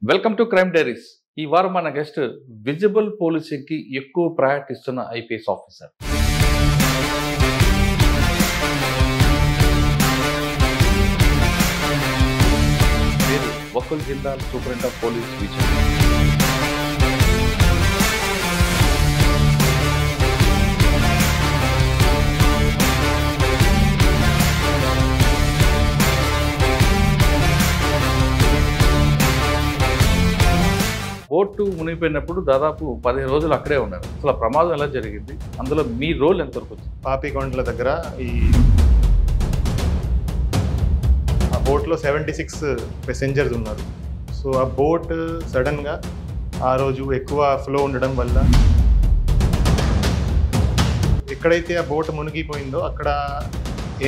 Welcome to crime diaries. ఈ వారం మన గెస్ట్ విజిబుల్ పోలీసింగ్కి ఎక్కువ ప్రయారిటీ ఇస్తున్న ఐపీఎస్ ఆఫీసర్. పేరు Vakul Jindal, superintendent of police Vizianagaram. Boat మునిగిపోయినప్పుడు దాదాపు 15 రోజులు అక్కడే ఉన్నారు. అసలు ఆ ప్రమాదం ఎలా జరిగింది, అందులో మీ రోల్ ఎంతవరకు వచ్చింది? పాపికొండల దగ్గర ఆ బోట్లో 76 ప్యాసింజర్స్ ఉన్నారు. సో ఆ బోట్ సడన్గా ఆ రోజు ఎక్కువ ఫ్లో ఉండడం వల్ల ఎక్కడైతే ఆ బోట్ మునిగిపోయిందో అక్కడ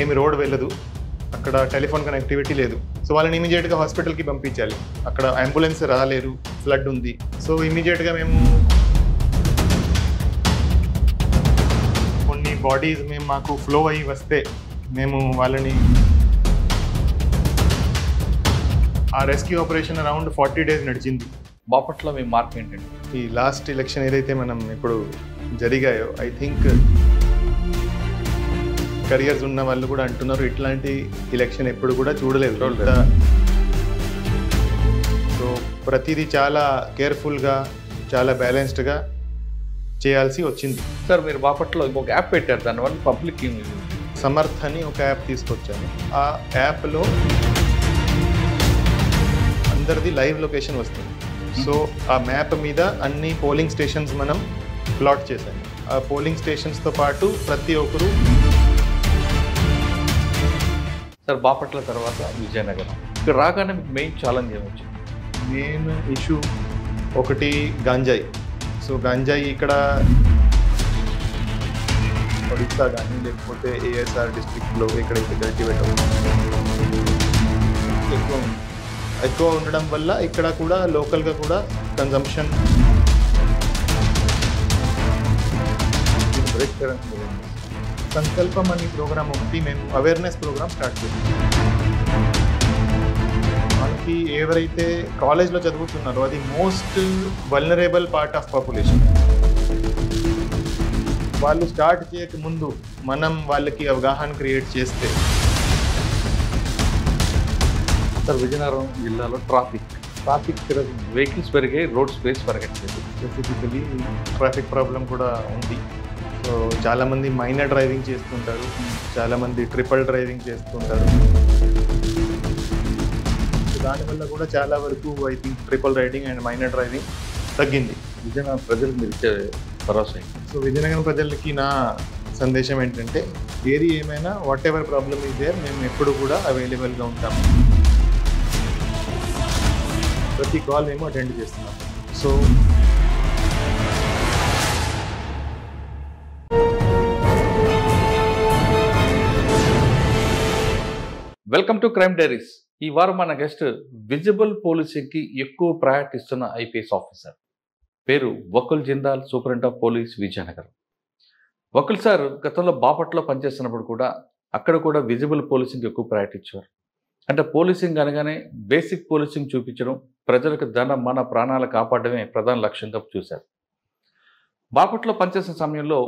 ఏమి రోడ్ వెళ్ళదు, అక్కడ టెలిఫోన్ కనెక్టివిటీ లేదు. సో వాళ్ళని ఇమీడియట్గా హాస్పిటల్కి పంపించాలి. అక్కడ అంబులెన్స్ రాలేరు, ఫ్లడ్ ఉంది. సో ఇమీడియట్గా మేము కొన్ని బాడీస్ మాకు ఫ్లో అయ్యి వస్తే మేము వాళ్ళని ఆ రెస్క్యూ ఆపరేషన్ అరౌండ్ 40 days నడిచింది. బాపట్ల మీ మార్క్ ఏంటండి? ఈ లాస్ట్ ఎలక్షన్ ఏదైతే మనం ఇప్పుడు జరిగాయో ఐ థింక్ కరియర్స్ ఉన్న వాళ్ళు కూడా అంటున్నారు ఇట్లాంటి ఎలక్షన్ ఎప్పుడు కూడా చూడలేదు. సో ప్రతిదీ చాలా కేర్ఫుల్గా, చాలా బ్యాలెన్స్డ్గా చేయాల్సి వచ్చింది. సార్, మీరు బాపట్లో ఒక యాప్ పెట్టారు, దానివల్ల పబ్లిక్ సమర్థ్ అని ఒక యాప్ తీసుకొచ్చాను. ఆ యాప్లో అందరిది లైవ్ లొకేషన్ వస్తుంది. సో ఆ మ్యాప్ మీద అన్ని పోలింగ్ స్టేషన్స్ మనం ప్లాట్ చేశాము. ఆ పోలింగ్ స్టేషన్స్తో పాటు ప్రతి ఒక్కరు. సార్, బాపట్ల తర్వాత విజయనగరం, ఇక్కడ రాగానే మీకు మెయిన్ ఛాలెంజ్ ఏమొచ్చింది? మెయిన్ ఇష్యూ ఒకటి గంజాయి. సో గంజాయి ఇక్కడ ఒడిస్సా కానీ లేకపోతే ఏఎస్ఆర్ డిస్ట్రిక్ట్లో ఎక్కడైతే కల్టివేట్ ఎక్కువ ఉండడం వల్ల ఇక్కడ కూడా లోకల్గా కూడా కన్జంప్షన్ బ్రేక్ చేయడం. సంకల్పం అనే ప్రోగ్రామ్ ఒకటి మేము అవేర్నెస్ ప్రోగ్రామ్ స్టార్ట్ చేసాం. మనకి ఎవరైతే కాలేజ్లో చదువుతున్నారో అది most vulnerable part of population. వాళ్ళు స్టార్ట్ చేయక ముందు మనం వాళ్ళకి అవగాహన క్రియేట్ చేస్తే. సార్, విజయనగరం జిల్లాలో ట్రాఫిక్ వెహికల్స్ పెరిగాయి, రోడ్ స్పేస్ పెరగట్లేదు. స్పెసిఫికలీ ట్రాఫిక్ ప్రాబ్లం కూడా ఉంది. సో చాలామంది మైనర్ డ్రైవింగ్ చేస్తుంటారు, చాలామంది ట్రిపుల్ డ్రైవింగ్ చేస్తుంటారు. సో దానివల్ల కూడా చాలా వరకు I think triple riding and minor driving తగ్గింది. విజయనగరం ప్రజలకు మీరు ఇచ్చే భరోసా? సో విజయనగరం ప్రజలకి నా సందేశం ఏంటంటే, ఏది ఏమైనా whatever problem is there, మేము ఎప్పుడు కూడా అవైలబుల్గా ఉంటాము. ప్రతి కాల్ మేము అటెండ్ చేస్తున్నాము. So welcome to crime diaries. ఈ వారం మన గెస్ట్ విజిబుల్ పోలీసింగ్కి ఎక్కువ ప్రయారిటీ ఇస్తున్న ఐపీఎస్ ఆఫీసర్. పేరు Vakul Jindal, superintendent of police Vizianagaram. Vakul sir గతంలో బాపట్లో పనిచేస్తున్నప్పుడు కూడా అక్కడ కూడా విజిబుల్ పోలీసింగ్కి ఎక్కువ ప్రయారిటీ ఇచ్చారు. అంటే పోలీసింగ్ అనగానే బేసిక్ పోలీసింగ్ చూపించడం, ప్రజలకు మన ప్రాణాలు కాపాడమే ప్రధాన లక్ష్యంగా చూశారు. బాపట్లో పనిచేసిన సమయంలో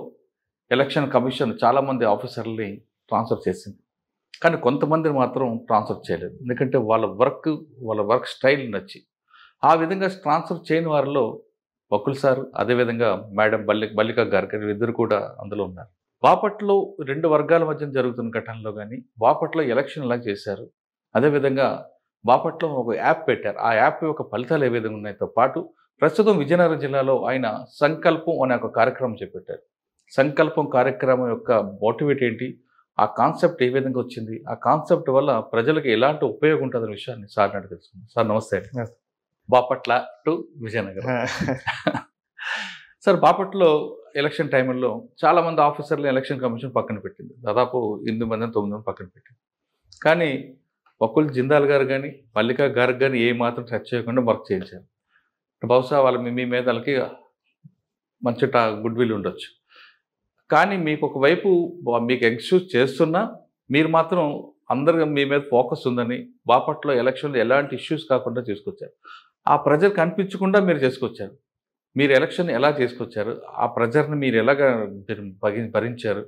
ఎలక్షన్ కమిషన్ చాలామంది ఆఫీసర్లని ట్రాన్స్ఫర్ చేసింది, కానీ కొంతమందిని మాత్రం ట్రాన్స్ఫర్ చేయలేదు. ఎందుకంటే వాళ్ళ వర్క్ స్టైల్ నచ్చి. ఆ విధంగా ట్రాన్స్ఫర్ చేయని వారిలో వకుల్ సార్, అదేవిధంగా మేడం బల్లికా గారు ఇద్దరు కూడా అందులో ఉన్నారు. బాపట్లో 2 వర్గాల మధ్య జరుగుతున్న ఘటనలో కానీ బాపట్లో ఎలక్షన్ ఎలా చేశారు, అదేవిధంగా బాపట్లో ఒక యాప్ పెట్టారు, ఆ యాప్ యొక్క ఫలితాలు ఏ విధంగా ఉన్నాయో పాటు ప్రస్తుతం విజయనగరం జిల్లాలో ఆయన సంకల్పం అనే ఒక కార్యక్రమం చేపట్టారు. సంకల్పం కార్యక్రమం యొక్క మోటివేట్ ఏంటి, ఆ కాన్సెప్ట్ ఏ విధంగా వచ్చింది, ఆ కాన్సెప్ట్ వల్ల ప్రజలకు ఎలాంటి ఉపయోగం ఉంటుందనే విషయాన్ని సార్ అడిగి తెలుసుకున్నాం. సార్ నమస్తే. బాపట్ల టు విజయనగరం. సార్, బాపట్లో ఎలక్షన్ టైంలో చాలామంది ఆఫీసర్లు ఎలక్షన్ కమిషన్ పక్కన పెట్టింది. దాదాపు 8 మంది 9 మంది పక్కన పెట్టింది. కానీ వకుల్ జిందాల్ గారు కానీ మల్లికా గారికి కానీ ఏ మాత్రం టచ్ చేయకుండా వర్క్ చేయించారు. బహుశా వాళ్ళ మీ మీద వాళ్ళకి మంచి గుడ్ విల్ ఉండొచ్చు. కానీ మీకు ఒకవైపు మీకు ఎక్స్క్యూజ్ చేస్తున్నా మీరు మాత్రం అందరూ మీ మీద ఫోకస్ ఉందని బాపట్లో ఎలక్షన్లో ఎలాంటి ఇష్యూస్ కాకుండా తీసుకొచ్చారు. ఆ ప్రెజర్ కనిపించకుండా మీరు చేసుకొచ్చారు. మీరు ఎలక్షన్ ఎలా చేసుకొచ్చారు? ఆ ప్రెజర్‌ని మీరు ఎలాగా మీరు భరించారు?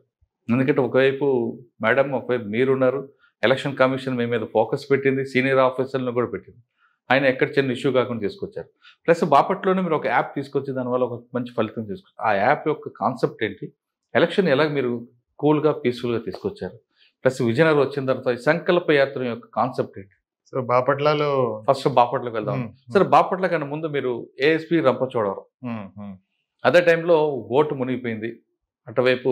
ఎందుకంటే ఒకవైపు మేడం, ఒకవైపు మీరున్నారు. ఎలక్షన్ కమిషన్ మీ మీద ఫోకస్ పెట్టింది. సీనియర్ ఆఫీసర్‌లను కూడా పెట్టింది. ఆయన ఎక్కడ చిన్న ఇష్యూ కాకుండా తీసుకొచ్చారు. ప్లస్ బాపట్లోనే మీరు ఒక యాప్ తీసుకొచ్చి దానివల్ల ఒక మంచి ఫలితం తీసుకొచ్చారు. ఆ యాప్ యొక్క కాన్సెప్ట్ ఏంటి? ఎలక్షన్ ఎలా మీరు కూల్‌గా, పీస్‌ఫుల్‌గా తీసుకొచ్చారు? ప్లస్ విజయనగరం వచ్చిన తర్వాత ఈ సంకల్ప యాత్ర యొక్క కాన్సెప్ట్ ఏంటి? సో బాపట్లలో ఫస్ట్ బాపట్లకి వెళ్దాం. సరే, బాపట్ల కన్నా ముందు మీరు ఏఎస్పీ రంపచోడవరం. అదే టైంలో బోటు మునిగిపోయింది. అటువైపు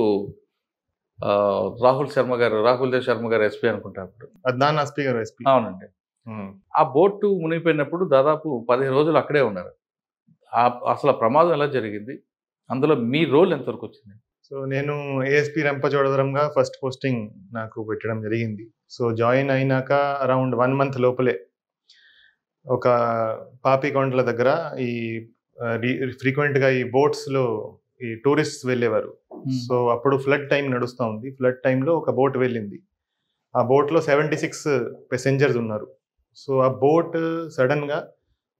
రాహుల్ దేవ్ శర్మ గారు ఎస్పీ అనుకుంటా అప్పుడు. అద్నాన్ ఎస్పీ గారు ఎస్పీ. అవునండి. ఆ బోటు మునిగిపోయినప్పుడు దాదాపు 15 రోజులు అక్కడే ఉన్నారు. అసలు ఆ ప్రమాదం ఎలా జరిగింది? అందులో మీ రోల్ ఎంతవరకు వచ్చింది? సో నేను ఏఎస్పీ రంపచోడవరంగా ఫస్ట్ పోస్టింగ్ నాకు పెట్టడం జరిగింది. సో జాయిన్ అయినాక అరౌండ్ 1 మంత్ లోపలే ఒక పాపికొండల దగ్గర ఈ ఫ్రీక్వెంట్గా ఈ బోట్స్లో ఈ టూరిస్ట్స్ వెళ్ళేవారు. సో అప్పుడు ఫ్లడ్ టైం నడుస్తూ ఉంది. ఫ్లడ్ టైంలో ఒక బోట్ వెళ్ళింది. ఆ బోట్లో 76 ప్యాసింజర్స్ ఉన్నారు. సో ఆ బోట్ సడన్గా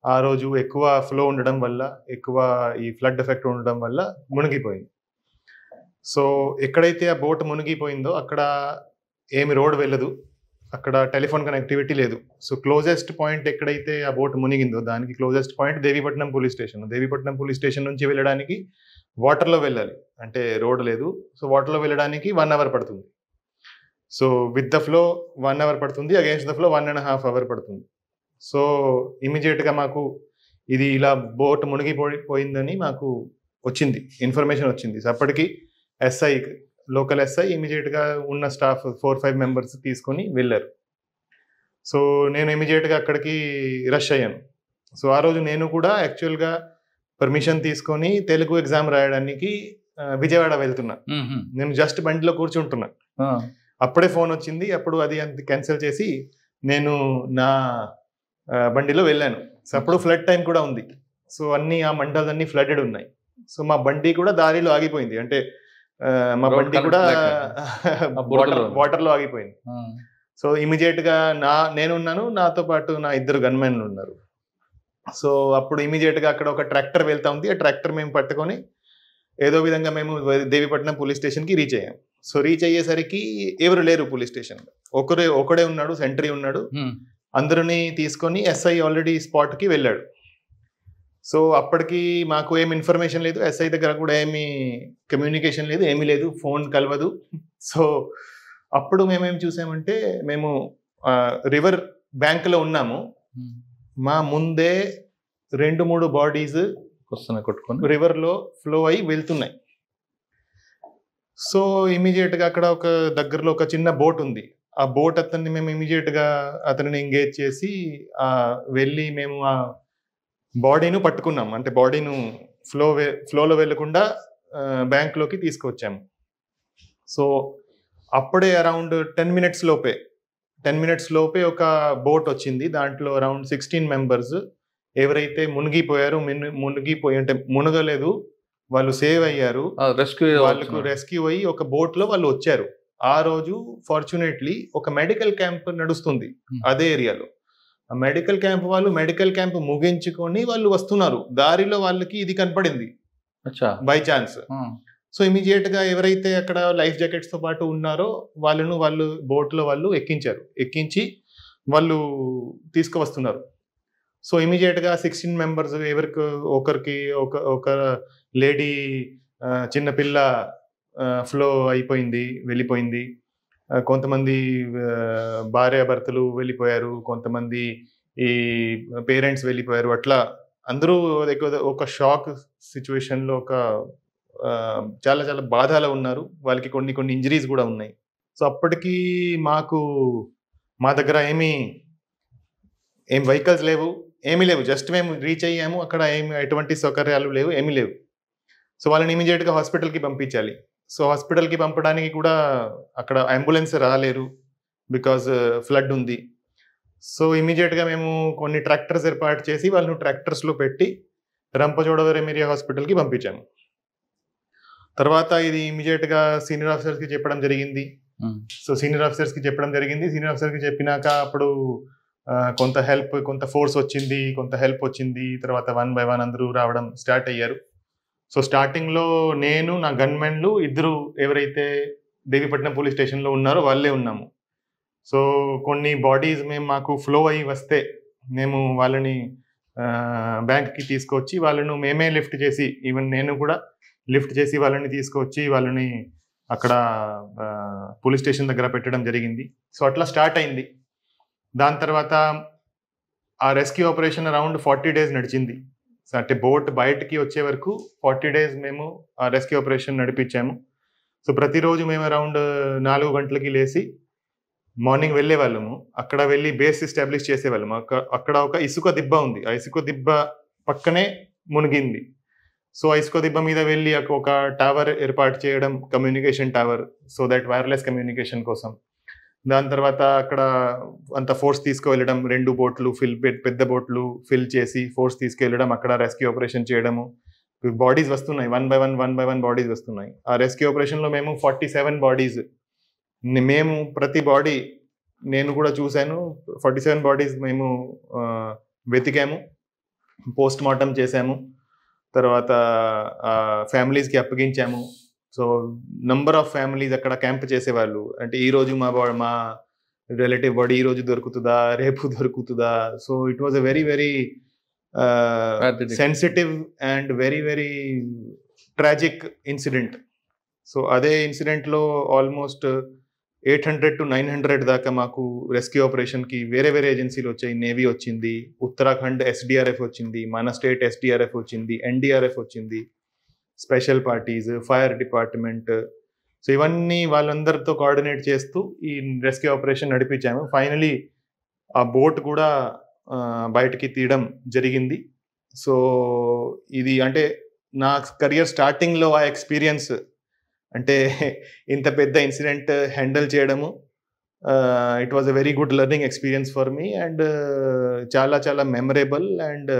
ఆ రోజు ఎక్కువ ఫ్లో ఉండడం వల్ల, ఎక్కువ ఈ ఫ్లడ్ ఎఫెక్ట్ ఉండడం వల్ల మునిగిపోయింది. సో ఎక్కడైతే ఆ బోట్ మునిగిపోయిందో అక్కడ ఏమి రోడ్ వెళ్ళదు, అక్కడ టెలిఫోన్ కనెక్టివిటీ లేదు. సో క్లోజెస్ట్ పాయింట్ ఎక్కడైతే ఆ బోట్ మునిగిందో దానికి closest point Devipatnam police station. Devipatnam police station నుంచి వెళ్ళడానికి వాటర్లో వెళ్ళాలి, అంటే రోడ్ లేదు. సో వాటర్లో వెళ్ళడానికి 1 అవర్ పడుతుంది. So with the flow 1 hour పడుతుంది, అగేన్స్ట్ ద ఫ్లో 1.5 అవర్ పడుతుంది. సో ఇమీడియట్గా మాకు ఇది ఇలా బోట్ మునిగిపోయిందని మాకు వచ్చింది, ఇన్ఫర్మేషన్ వచ్చింది. సో అప్పటికి ఎస్ఐ, లోకల్ ఎస్ఐ ఇమీడియట్గా ఉన్న స్టాఫ్ 4-5 మెంబర్స్ తీసుకొని వెళ్ళారు. సో నేను ఇమీడియట్గా అక్కడికి రష్ అయ్యాను. సో ఆ రోజు నేను కూడా యాక్చువల్గా పర్మిషన్ తీసుకొని తెలుగు ఎగ్జామ్ రాయడానికి విజయవాడ వెళ్తున్నా. నేను జస్ట్ బండిలో కూర్చుంటున్నా. అప్పుడే ఫోన్ వచ్చింది. అప్పుడు అది క్యాన్సిల్ చేసి నేను నా బండిలో వెళ్ళాను. సో అప్పుడు ఫ్లడ్ టైం కూడా ఉంది. సో ఆ మండలన్నీ ఫ్లడెడ్ ఉన్నాయి. సో మా బండి కూడా దారిలో ఆగిపోయింది, అంటే మా బండి కూడా వాటర్లో ఆగిపోయింది. సో ఇమీడియట్గా నేనున్నాను, నాతో పాటు నా 2 గన్మెన్లు ఉన్నారు. సో అప్పుడు ఇమీడియట్గా అక్కడ ఒక ట్రాక్టర్ వెళ్తా ఉంది. ఆ ట్రాక్టర్ మేము పట్టుకొని ఏదో విధంగా మేము దేవీపట్నం పోలీస్ స్టేషన్కి రీచ్ అయ్యాం. సో రీచ్ అయ్యేసరికి ఎవరు లేరు పోలీస్ స్టేషన్లో. ఒకడే ఉన్నాడు, సెంట్రీ ఉన్నాడు. అందరినీ తీసుకొని ఎస్ఐ ఆల్రెడీ స్పాట్కి వెళ్ళాడు. సో అప్పటికి మాకు ఏమి ఇన్ఫర్మేషన్ లేదు, ఎస్ఐ దగ్గర కూడా ఏమి కమ్యూనికేషన్ లేదు, ఏమీ లేదు, ఫోన్ కలవదు. సో అప్పుడు మేమేం చూసామంటే, మేము రివర్ బ్యాంక్లో ఉన్నాము. మా ముందే 2-3 బాడీస్ కొట్టుకొని రివర్లో ఫ్లో అయి వెళ్తున్నాయి. సో ఇమీడియట్గా అక్కడ ఒక దగ్గరలో ఒక చిన్న బోట్ ఉంది. ఆ బోట్ అతన్ని మేము ఇమీడియట్గా అతనిని ఎంగేజ్ చేసి వెళ్ళి మేము ఆ బాడీను పట్టుకున్నాం. అంటే బాడీను ఫ్లోలో వెళ్ళకుండా బ్యాంక్లోకి తీసుకువచ్చాము. సో అప్పుడే అరౌండ్ 10 మినిట్స్ లోపే ఒక బోట్ వచ్చింది. దాంట్లో అరౌండ్ 16 మెంబర్స్ ఎవరైతే మునిగిపోయి అంటే మునగలేదు, వాళ్ళు సేవ్ అయ్యారు, వాళ్ళకు రెస్క్యూ అయ్యి ఒక బోట్లో వాళ్ళు వచ్చారు. ఆ రోజు ఫార్చునేట్లీ ఒక మెడికల్ క్యాంప్ నడుస్తుంది అదే ఏరియాలో. ఆ మెడికల్ క్యాంప్ ముగించుకొని వాళ్ళు వస్తున్నారు. దారిలో వాళ్ళకి ఇది కనపడింది బై ఛాన్స్. సో ఇమీడియట్ గా ఎవరైతే అక్కడ లైఫ్ జాకెట్స్ తో పాటు ఉన్నారో వాళ్ళు బోట్లో వాళ్ళు ఎక్కించి వాళ్ళు తీసుకువస్తున్నారు. సో ఇమీడియట్ గా 16 మెంబర్స్ ఒకరికి ఒక లేడీ చిన్నపిల్ల ఫ్లో అయిపోయింది, వెళ్ళిపోయింది. కొంతమంది భార్యాభర్తలు వెళ్ళిపోయారు, కొంతమంది ఈ పేరెంట్స్ వెళ్ళిపోయారు. అట్లా అందరూ ఒక షాక్ సిచ్యువేషన్లో చాలా చాలా బాధలో ఉన్నారు. వాళ్ళకి కొన్ని ఇంజరీస్ కూడా ఉన్నాయి. సో అప్పటికి మా దగ్గర ఏం వెహికల్స్ లేవు, ఏమీ లేవు. జస్ట్ మేము రీచ్ అయ్యాము, అక్కడ ఎటువంటి సౌకర్యాలు లేవు, ఏమీ లేవు. సో వాళ్ళని ఇమీడియట్గా హాస్పిటల్కి పంపించాలి. సో హాస్పిటల్కి పంపడానికి కూడా అక్కడ అంబులెన్స్ రాలేరు, బికాజ్ ఫ్లడ్ ఉంది. సో ఇమీడియట్గా మేము కొన్ని ట్రాక్టర్స్ ఏర్పాటు చేసి వాళ్ళను ట్రాక్టర్స్లో పెట్టి రంపచోడవరం ఏరియా హాస్పిటల్కి పంపించాము. తర్వాత ఇది ఇమీడియట్గా సీనియర్ ఆఫీసర్స్కి చెప్పడం జరిగింది. సో సీనియర్ ఆఫీసర్స్కి చెప్పినాక అప్పుడు కొంత ఫోర్స్ వచ్చింది, కొంత హెల్ప్ వచ్చింది. తర్వాత 1 by 1 అందరూ రావడం స్టార్ట్ అయ్యారు. సో స్టార్టింగ్లో నేను, నా గన్మెన్లు ఇద్దరు ఎవరైతే దేవీపట్నం పోలీస్ స్టేషన్లో ఉన్నారో వాళ్ళే ఉన్నాము. సో కొన్ని బాడీస్ మాకు ఫ్లో అయ్యి వస్తే మేము వాళ్ళని బ్యాంక్కి తీసుకొచ్చి వాళ్ళను మేమే లిఫ్ట్ చేసి, ఈవెన్ నేను కూడా లిఫ్ట్ చేసి వాళ్ళని తీసుకొచ్చి వాళ్ళని అక్కడ పోలీస్ స్టేషన్ దగ్గర పెట్టడం జరిగింది. సో అట్లా స్టార్ట్ అయింది. దాని తర్వాత ఆ రెస్క్యూ ఆపరేషన్ అరౌండ్ 40 days నడిచింది. సో అంటే బోట్ బయటికి వచ్చే వరకు 40 days మేము ఆ రెస్క్యూ ఆపరేషన్ నడిపించాము. సో ప్రతిరోజు మేము అరౌండ్ 4 గంటలకి లేచి మార్నింగ్ వెళ్ళే వాళ్ళము. అక్కడ వెళ్ళి బేస్ ఎస్టాబ్లిష్ చేసేవాళ్ళము. అక్కడ ఒక ఇసుక దిబ్బ ఉంది. ఆ ఇసుక దిబ్బ పక్కనే మునిగింది. సో ఆ ఇసుక దిబ్బ మీద వెళ్ళి ఒక టవర్ ఏర్పాటు చేయడం, communication tower, so that wireless communication కోసం. దాని తర్వాత అక్కడ అంత ఫోర్స్ తీసుకువెళ్ళడం, 2 బోట్లు పెద్ద బోట్లు ఫిల్ చేసి ఫోర్స్ తీసుకెళ్ళడం, అక్కడ రెస్క్యూ ఆపరేషన్ చేయడము. బాడీస్ వస్తున్నాయి, 1 by 1 బాడీస్ వస్తున్నాయి. ఆ రెస్క్యూ ఆపరేషన్లో మేము 47 బాడీస్, మేము ప్రతి బాడీ నేను కూడా చూశాను. 47 బాడీస్ మేము వెతికాము, పోస్ట్ మార్టం చేశాము, తర్వాత ఫ్యామిలీస్కి అప్పగించాము. సో నంబర్ ఆఫ్ ఫ్యామిలీస్ అక్కడ క్యాంప్ చేసేవాళ్ళు. అంటే ఈరోజు మా రిలేటివ్ బాడీ ఈరోజు దొరుకుతుందా, రేపు దొరుకుతుందా. So it was a very very sensitive and very very tragic incident. So అదే ఇన్సిడెంట్లో ఆల్మోస్ట్ 800 to 900 దాకా మాకు రెస్క్యూ ఆపరేషన్కి వేరే వేరే ఏజెన్సీలు వచ్చాయి. నేవీ వచ్చింది, ఉత్తరాఖండ్ SDRF వచ్చింది, మన స్టేట్ SDRF వచ్చింది, NDRF వచ్చింది, special parties, fire department. So ఇవన్నీ వాళ్ళందరితో కోఆర్డినేట్ చేస్తూ ఈ రెస్క్యూ ఆపరేషన్ నడిపించాము. ఫైనలీ ఆ బోట్ కూడా బయటికి తీయడం జరిగింది. సో ఇది అంటే నా కెరియర్ స్టార్టింగ్లో ఆ ఎక్స్పీరియన్స్, అంటే ఇంత పెద్ద ఇన్సిడెంట్ హ్యాండిల్ చేయడము, it was a very good learning experience for me and చాలా చాలా memorable and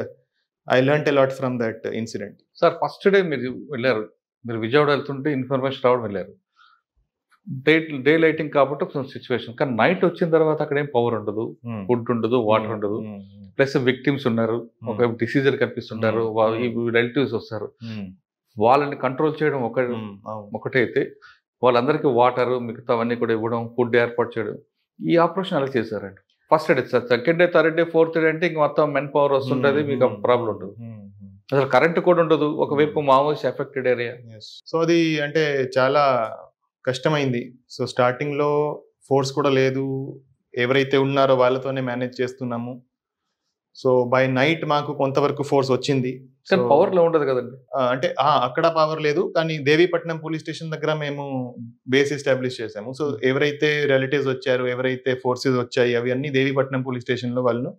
I learnt a lot from that incident. Sir first day మీరు వెళ్ళారు, మీరు విజయవాడ వెళ్తుంటే ఇన్ఫర్మేషన్ రావడం వెళ్ళారు. డే లైటింగ్ కాబట్టి ఒక సిచ్యువేషన్, కానీ నైట్ వచ్చిన తర్వాత అక్కడ ఏం పవర్ ఉండదు, ఫుడ్ ఉండదు, వాటర్ ఉండదు, ప్లస్ విక్టిమ్స్ ఉన్నారు, ఒక డిసీజర్ కనిపిస్తుంటారు, రిలేటివ్స్ వస్తారు, వాళ్ళని కంట్రోల్ చేయడం ఒకటే అయితే వాళ్ళందరికీ వాటర్ మిగతావన్నీ కూడా ఇవ్వడం, ఫుడ్ ఏర్పాటు చేయడం, ఈ ఆపరేషన్ ఎలా చేశారండి? First day, second day, third day, fourth day అంటే ఇంక మొత్తం మెన్ పవర్ వస్తుంటుంది, మీకు ప్రాబ్లం ఉండదు, అసలు కరెంట్ కూడా ఉండదు, ఒకవైపు మావోయిస్ట్ ఎఫెక్టెడ్ ఏరియా. సో అది అంటే చాలా కష్టమైంది. సో స్టార్టింగ్లో ఫోర్స్ కూడా లేదు, ఎవరైతే ఉన్నారో వాళ్ళతోనే మేనేజ్ చేస్తున్నాము. సో బై నైట్ మాకు కొంతవరకు ఫోర్స్ వచ్చింది. పవర్ లో ఉండదు కదండి, అంటే అక్కడ పవర్ లేదు, కానీ దేవీపట్నం పోలీస్ స్టేషన్ దగ్గర మేము బేస్ ఎస్టాబ్లిష్ చేసాము. సో ఎవరైతే రిలేటివ్స్ వచ్చారు, ఎవరైతే ఫోర్సెస్ వచ్చాయి, అవి అన్ని దేవీపట్నం పోలీస్ స్టేషన్ లో వాళ్ళను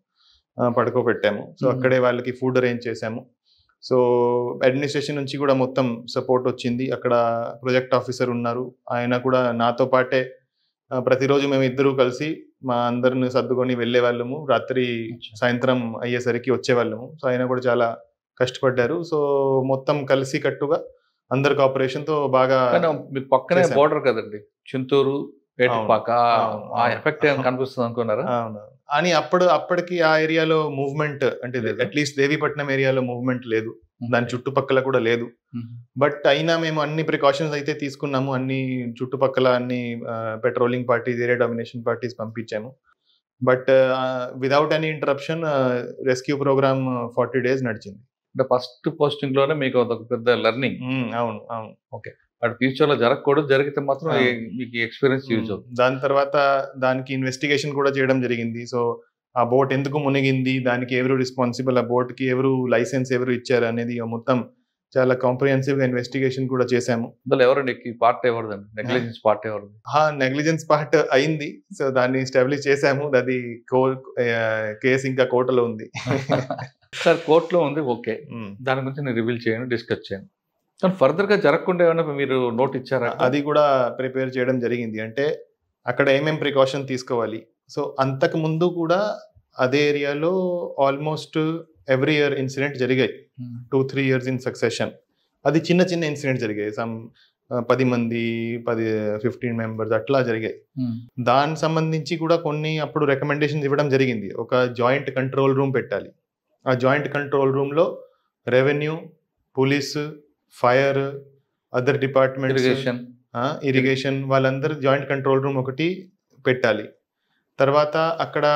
పడుకోబెట్టాము. సో అక్కడే వాళ్ళకి ఫుడ్ అరేంజ్ చేసాము. సో అడ్మినిస్ట్రేషన్ నుంచి కూడా మొత్తం సపోర్ట్ వచ్చింది. అక్కడ ప్రాజెక్ట్ ఆఫీసర్ ఉన్నారు, ఆయన కూడా నాతో పాటే ప్రతిరోజు మేము ఇద్దరు కలిసి మా అందరిని సర్దుకొని వెళ్ళే వాళ్ళము, రాత్రి సాయంత్రం అయ్యేసరికి వచ్చేవాళ్ళము. సో ఆయన కూడా చాలా కష్టపడ్డారు. సో మొత్తం కలిసి కట్టుగా అందరికి ఆపరేషన్ తో బాగా. మీకు పక్కనే బోర్డర్ కదండి, చింతూరు, ఆ ఎఫెక్ట్ కనిపిస్తుంది అనుకున్నారా? అని అప్పటికి ఆ ఏరియాలో మూవ్మెంట్, అంటే అట్లీస్ట్ దేవీపట్నం ఏరియాలో మూవ్మెంట్ లేదు, దాని చుట్టుపక్కల కూడా లేదు. బట్ అయినా మేము అన్ని ప్రికాషన్స్ అయితే తీసుకున్నాము, అన్ని చుట్టుపక్కల అన్ని patrolling parties, area domination parties పంపించాము. But without any interruption rescue programme 40 days నడిచింది. అంటే ఫస్ట్ పోస్టింగ్ లోనే మీకు ఒక పెద్ద లెర్నింగ్. అవును అవును. ఓకే, అటు ఫ్యూచర్ లో జరగకూడదు, జరిగితే మాత్రం మీకు ఎక్స్పీరియన్స్ యూజ్ అవుతుంది. దాని తర్వాత దానికి ఇన్వెస్టిగేషన్ కూడా చేయడం జరిగింది. సో ఆ బోట్ ఎందుకు మునిగింది, దానికి ఎవరు రెస్పాన్సిబుల్, ఆ బోట్ కి ఎవరు లైసెన్స్ ఎవరు ఇచ్చారు అనేది మొత్తం చాలా కాంప్రిహెన్సివ్ గా ఇన్వెస్టిగేషన్ కూడా చేశాము. ఎవరండి పార్ట్ ఎవరిదండి, నెగ్లిజెన్స్ పార్ట్ ఎవరిది? నెగ్లిజెన్స్ పార్ట్ అయింది. సో దాన్ని ఎస్టాబ్లిష్ చేసాము. అది కేసు ఇంకా కోర్టులో ఉంది. సార్ కోర్టులో ఉంది, ఓకే, దాని గురించి నేను రివీల్ చేయను, డిస్కస్ చేయను. కానీ ఫర్దర్ గా జరగకుండా ఏమైనా మీరు నోట్ ఇచ్చారా? అది కూడా ప్రిపేర్ చేయడం జరిగింది. అంటే అక్కడ ఏమేం ప్రికాషన్ తీసుకోవాలి. సో అంతకు ముందు కూడా అదే ఏరియాలో ఆల్మోస్ట్ ఎవ్రీ ఇయర్ ఇన్సిడెంట్ జరిగాయి, 2-3 years ఇన్ సక్సెషన్. అది చిన్న చిన్న ఇన్సిడెంట్ జరిగాయి. సమ్ 10 మంది 15 మెంబర్స్ అట్లా జరిగాయి. దానికి సంబంధించి కూడా కొన్ని అప్పుడు రికమెండేషన్స్ ఇవ్వడం జరిగింది. ఒక జాయింట్ కంట్రోల్ రూమ్ పెట్టాలి. ఆ జాయింట్ కంట్రోల్ రూమ్లో revenue, police, fire, other departments, irrigation వాళ్ళందరూ జాయింట్ కంట్రోల్ రూమ్ ఒకటి పెట్టాలి. తర్వాత అక్కడ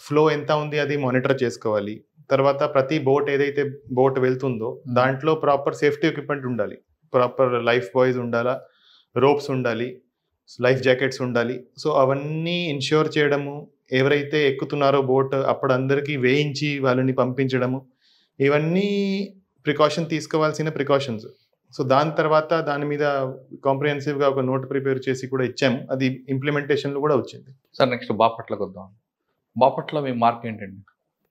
ఫ్లో ఎంత ఉంది అది మానిటర్ చేసుకోవాలి. తర్వాత ప్రతి బోట్ ఏదైతే బోట్ వెళ్తుందో దాంట్లో ప్రాపర్ సేఫ్టీ ఎక్విప్మెంట్ ఉండాలి. ప్రాపర్ లైఫ్ బాయ్స్ ఉండాలా, రోప్స్ ఉండాలి, లైఫ్ జాకెట్స్ ఉండాలి. సో అవన్నీ ఇన్ష్యూర్ చేయడము, ఎవరైతే ఎక్కుతున్నారో బోట్ అప్పుడు అందరికీ వేయించి వాళ్ళని పంపించడము, ఇవన్నీ ప్రికాషన్ తీసుకోవాల్సిన ప్రికాషన్స్. సో దాని తర్వాత దాని మీద కాంప్రిహెన్సివ్గా ఒక నోట్ ప్రిపేర్ చేసి కూడా ఇచ్చాము. అది ఇంప్లిమెంటేషన్లో కూడా వచ్చింది. సార్ నెక్స్ట్ బాపట్లకు వద్దాం. బాపట్ల మీ మార్క్ ఏంటండి?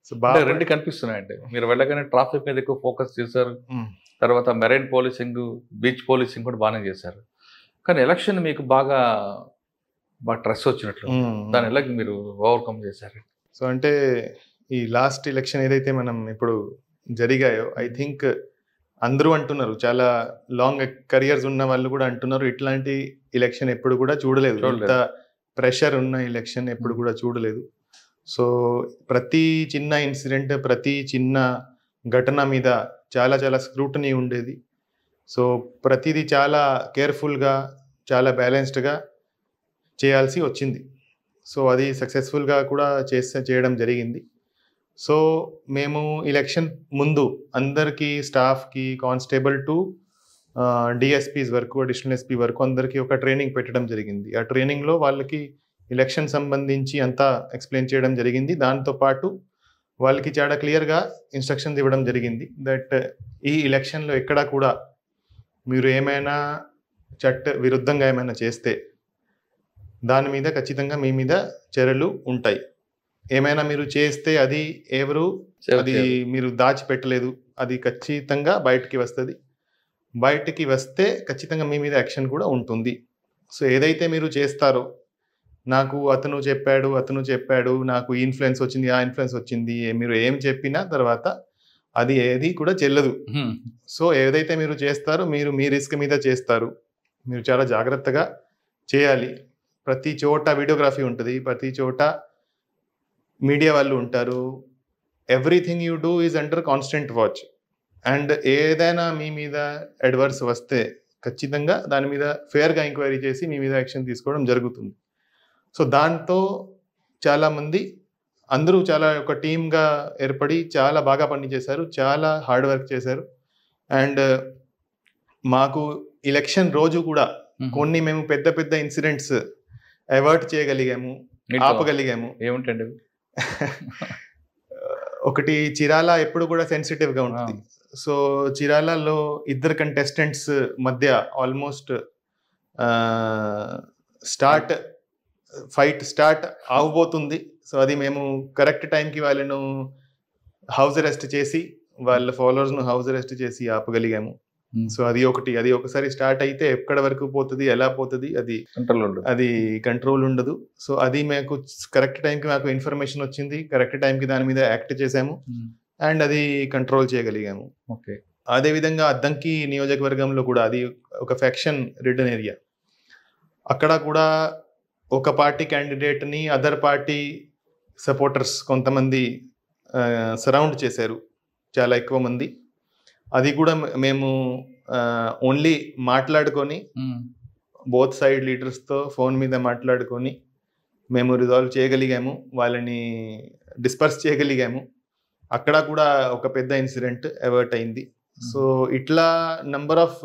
సో రెండు కనిపిస్తున్నాయండి. మీరు వెళ్ళగానే ట్రాఫిక్ మీద ఎక్కువ ఫోకస్ చేశారు, తర్వాత మెరైన్ పోలీసింగ్, బీచ్ పోలీసింగ్ కూడా బాగానే చేశారు. కానీ ఎలక్షన్ మీకు బాగా స్ట్రెస్ వచ్చినట్లు, దాని ఎలా మీరు ఓవర్కమ్ చేశారు? సో అంటే ఈ లాస్ట్ ఎలక్షన్ ఏదైతే మనం ఇప్పుడు జరిగాయో, ఐ థింక్ అందరూ అంటున్నారు, చాలా లాంగ్ కెరియర్స్ ఉన్న వాళ్ళు కూడా అంటున్నారు, ఇట్లాంటి ఎలక్షన్ ఎప్పుడు కూడా చూడలేదు, ఇంత ప్రెషర్ ఉన్న ఎలక్షన్ ఎప్పుడు కూడా చూడలేదు. సో ప్రతి చిన్న ఇన్సిడెంట్, ప్రతి చిన్న ఘటన మీద చాలా చాలా స్క్రూటనీ ఉండేది. సో ప్రతిదీ చాలా కేర్ఫుల్గా, చాలా బ్యాలెన్స్డ్గా చేయాల్సి వచ్చింది. సో అది సక్సెస్ఫుల్గా కూడా చేయడం జరిగింది. సో మేము ఎలక్షన్ ముందు అందరికీ, స్టాఫ్కి, కానిస్టేబుల్ టు డిఎస్పీస్ వరకు, అడిషనల్ ఎస్పీ వరకు అందరికీ ఒక ట్రైనింగ్ పెట్టడం జరిగింది. ఆ ట్రైనింగ్లో వాళ్ళకి ఎలక్షన్ సంబంధించి అంతా ఎక్స్ప్లెయిన్ చేయడం జరిగింది. దాంతోపాటు వాళ్ళకి చాలా క్లియర్గా ఇన్స్ట్రక్షన్స్ ఇవ్వడం జరిగింది దట్ ఈ ఎలక్షన్లో ఎక్కడా కూడా మీరు ఏమైనా చట్ట విరుద్ధంగా ఏమైనా చేస్తే దాని మీద ఖచ్చితంగా మీ మీద చర్యలు ఉంటాయి. ఏమైనా మీరు చేస్తే అది అది మీరు దాచిపెట్టలేదు, అది ఖచ్చితంగా బయటికి వస్తుంది. బయటికి వస్తే ఖచ్చితంగా మీ మీద యాక్షన్ కూడా ఉంటుంది. సో ఏదైతే మీరు చేస్తారో, నాకు అతను చెప్పాడు, నాకు ఈ ఇన్ఫ్లుయెన్స్ వచ్చింది, ఆ ఇన్ఫ్లుయెన్స్ వచ్చింది, మీరు ఏం చెప్పినా తర్వాత అది ఏది కూడా చెల్లదు. సో ఏదైతే మీరు చేస్తారో మీరు మీ రిస్క్ మీద చేస్తారు, మీరు చాలా జాగ్రత్తగా చేయాలి. ప్రతి చోట వీడియోగ్రఫీ ఉంటుంది, ప్రతి చోట మీడియా వాళ్ళు ఉంటారు. Everything you do is under constant watch. And ఏదైనా మీ మీద అడ్వర్స్ వస్తే ఖచ్చితంగా దాని మీద ఫేర్గా ఎంక్వైరీ చేసి మీ మీద యాక్షన్ తీసుకోవడం జరుగుతుంది. సో దాంతో చాలామంది అందరూ చాలా ఒక టీమ్గా ఏర్పడి చాలా బాగా పనిచేశారు, చాలా హార్డ్ వర్క్ చేశారు. అండ్ మాకు ఎలక్షన్ రోజు కూడా కొన్ని మేము పెద్ద పెద్ద ఇన్సిడెంట్స్ అవాయిడ్ చేయగలిగాము, ఆపగలిగాము. ఏమిటండి? ఒకటి, చీరాల ఎప్పుడు కూడా సెన్సిటివ్గా ఉంటుంది. సో చీరాలలో ఇద్దరు కంటెస్టెంట్స్ మధ్య ఆల్మోస్ట్ ఫైట్ స్టార్ట్ అవబోతుంది. సో అది మేము కరెక్ట్ టైంకి వాళ్ళను హౌస్ అరెస్ట్ చేసి, వాళ్ళ ఫాలోవర్స్ను హౌస్ అరెస్ట్ చేసి ఆపగలిగాము. సో అది ఒకసారి స్టార్ట్ అయితే ఎక్కడ వరకు పోతుంది, ఎలా పోతుంది, అది కంట్రోల్ ఉండదు. సో అది మాకు కరెక్ట్ టైంకి మాకు ఇన్ఫర్మేషన్ వచ్చింది, కరెక్ట్ టైంకి దాని మీద యాక్ట్ చేసాము అండ్ అది కంట్రోల్ చేయగలిగాము. ఓకే. అదేవిధంగా అద్దంకి నియోజకవర్గంలో కూడా అది ఒక ఫ్యాక్షన్ రిడన్ ఏరియా. అక్కడ కూడా ఒక పార్టీ క్యాండిడేట్ని అదర్ పార్టీ సపోర్టర్స్ కొంతమంది సరౌండ్ చేశారు, చాలా ఎక్కువ మంది. అది కూడా మేము ఓన్లీ మాట్లాడుకొని, బోత్ సైడ్ లీడర్స్తో ఫోన్ మీద మాట్లాడుకొని మేము రిజాల్వ్ చేయగలిగాము, వాళ్ళని డిస్పర్స్ చేయగలిగాము. అక్కడ కూడా ఒక పెద్ద ఇన్సిడెంట్ అవర్ట్ అయింది. సో ఇట్లా నంబర్ ఆఫ్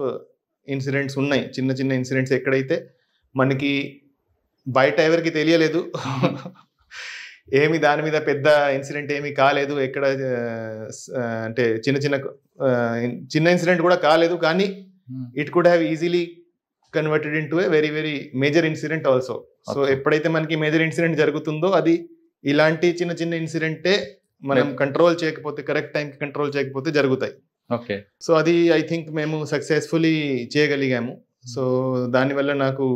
ఇన్సిడెంట్స్ ఉన్నాయి, చిన్న చిన్న ఇన్సిడెంట్స్. ఎక్కడైతే మనకి బయట ఎవరికి తెలియలేదు, ఏమి దాని మీద పెద్ద ఇన్సిడెంట్ ఏమీ కాలేదు, ఎక్కడ అంటే చిన్న ఇన్సిడెంట్ కూడా కాలేదు, కానీ it could have easily converted in to a very very major incident also. So ఎప్పుడైతే మనకి మేజర్ ఇన్సిడెంట్ జరుగుతుందో అది ఇలాంటి చిన్న చిన్న ఇన్సిడెంటే మనం కంట్రోల్ చేయకపోతే, కరెక్ట్ టైంకి కంట్రోల్ చేయకపోతే జరుగుతాయి. ఓకే. సో అది ఐ థింక్ మేము సక్సెస్ఫుల్లీ చేయగలిగాము. సో దానివల్ల నాకు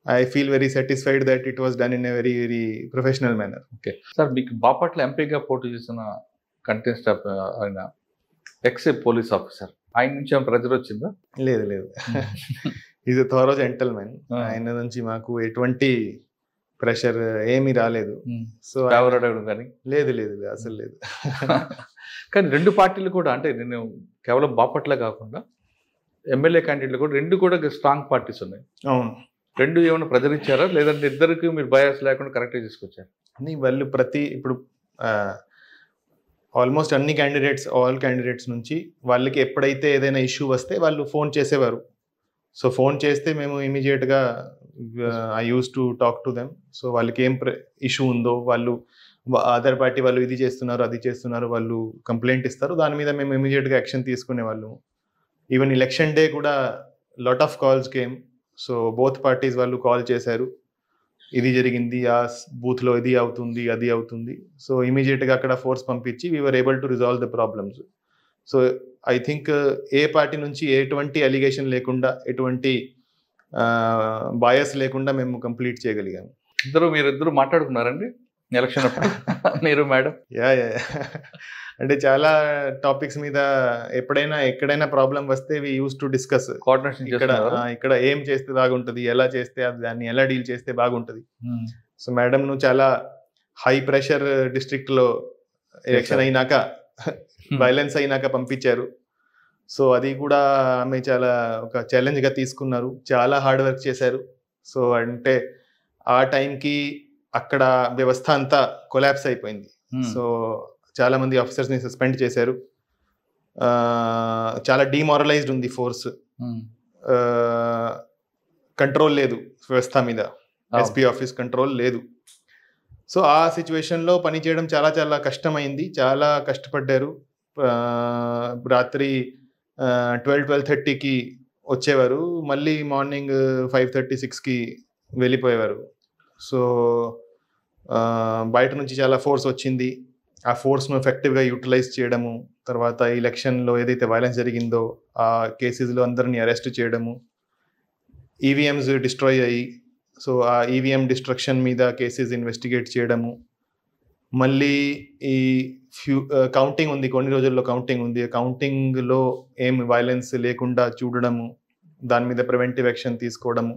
I feel very satisfied that it was done in a very, very professional manner. Okay. Sir, మీకు బాపట్ల ఎంపీగా పోటీ చేసిన కంటెస్ట్ ఆయన ఎక్స్ పోలీస్ ఆఫీసర్, ఆయన నుంచి ఏమైనా ప్రెజర్ వచ్చిందా? లేదు ఈజ్ ఎ థారో జెంటల్మెన్. ఆయన నుంచి మాకు ఎటువంటి ప్రెషర్ ఏమీ రాలేదు. సో లేదు లేదు అసలు లేదు. కానీ రెండు పార్టీలు కూడా, అంటే నేను కేవలం బాపట్ల కాకుండా ఎమ్మెల్యే క్యాండిడేట్లు కూడా రెండు కూడా స్ట్రాంగ్ పార్టీస్ ఉన్నాయి. అవును. రెండు ఏమైనా ప్రజలిచ్చారా, లేదంటే ఇద్దరికి మీరు బయాస్ లేకుండా కరెక్ట్గా తీసుకొచ్చారు? అని వాళ్ళు ఇప్పుడు ఆల్మోస్ట్ అన్ని ఆల్ క్యాండిడేట్స్ నుంచి వాళ్ళకి ఎప్పుడైతే ఏదైనా ఇష్యూ వస్తే వాళ్ళు ఫోన్ చేసేవారు. సో ఫోన్ చేస్తే మేము ఇమీడియట్గా I use to talk to them. So వాళ్ళకి ఏం ఇష్యూ ఉందో, వాళ్ళు అదర్ పార్టీ వాళ్ళు ఇది చేస్తున్నారు అది చేస్తున్నారు, వాళ్ళు కంప్లైంట్ ఇస్తారు, దాని మీద మేము ఇమీడియట్గా యాక్షన్ తీసుకునే వాళ్ళు. ఈవెన్ ఎలక్షన్ డే కూడా lot of calls came. So both parties వాళ్ళు కాల్ చేశారు, ఇది జరిగింది, ఆ బూత్లో ఇది అవుతుంది అది అవుతుంది. సో ఇమీడియట్గా అక్కడ ఫోర్స్ పంపించి we are able to resolve the problems. So I think a party నుంచి ఎటువంటి అలిగేషన్ లేకుండా, ఎటువంటి బయాస్ లేకుండా మేము కంప్లీట్ చేయగలిగాము. మీరిద్దరు మాట్లాడుకున్నారండి ఎలక్షన్ అప్పుడు? మీరు మేడం? యా అంటే చాలా టాపిక్స్ మీద ఎక్కడైనా ప్రాబ్లం వస్తే వి యూస్ టు డిస్కస్. కోఆర్డినేషన్ ఇక్కడ ఏం చేస్తే బాగుంటుంది, ఎలా చేస్తే దాన్ని ఎలా డీల్ చేస్తే బాగుంటుంది. సో మేడం ను చాలా హై ప్రెషర్ డిస్ట్రిక్ట్ లో ఎలక్షన్ అయినాక వైలెన్స్ అయినాక పంపించారు. సో అది కూడా ఆమె చాలా ఒక ఛాలెంజ్ గా తీసుకున్నారు, చాలా హార్డ్ వర్క్ చేశారు. సో అంటే ఆ టైంకి అక్కడ వ్యవస్థ అంతా కొలాప్స్ అయిపోయింది. సో చాలా మంది ఆఫీసర్స్ ని సస్పెండ్ చేశారు. చాలా డిమారలైజ్డ్ ఉంది ఫోర్స్. కంట్రోల్ లేదు వ్యవస్థ మీద, ఎస్పీ ఆఫీస్ కంట్రోల్ లేదు. సో ఆ సిచ్యువేషన్లో పనిచేయడం చాలా చాలా కష్టమైంది, చాలా కష్టపడ్డారు. రాత్రి 12-12:30కి వచ్చేవారు, మళ్ళీ మార్నింగ్ 5:30-6కి వెళ్ళిపోయేవారు. సో బయట నుంచి చాలా ఫోర్స్ వచ్చింది, ఆ ఫోర్స్ను ఎఫెక్టివ్గా యూటిలైజ్ చేయడము, తర్వాత ఎలక్షన్లో ఏదైతే వైలెన్స్ జరిగిందో ఆ కేసెస్లో అందరినీ అరెస్ట్ చేయడము, ఈవీఎంస్ డిస్ట్రాయ్ అయ్యి సో ఆ ఈవీఎం డిస్ట్రక్షన్ మీద కేసెస్ ఇన్వెస్టిగేట్ చేయడము, మళ్ళీ ఈ కౌంటింగ్ ఉంది, కొన్ని రోజుల్లో కౌంటింగ్ ఉంది, కౌంటింగ్లో ఏం వైలెన్స్ లేకుండా చూడడము, దాని మీద ప్రివెంటివ్ యాక్షన్ తీసుకోవడము.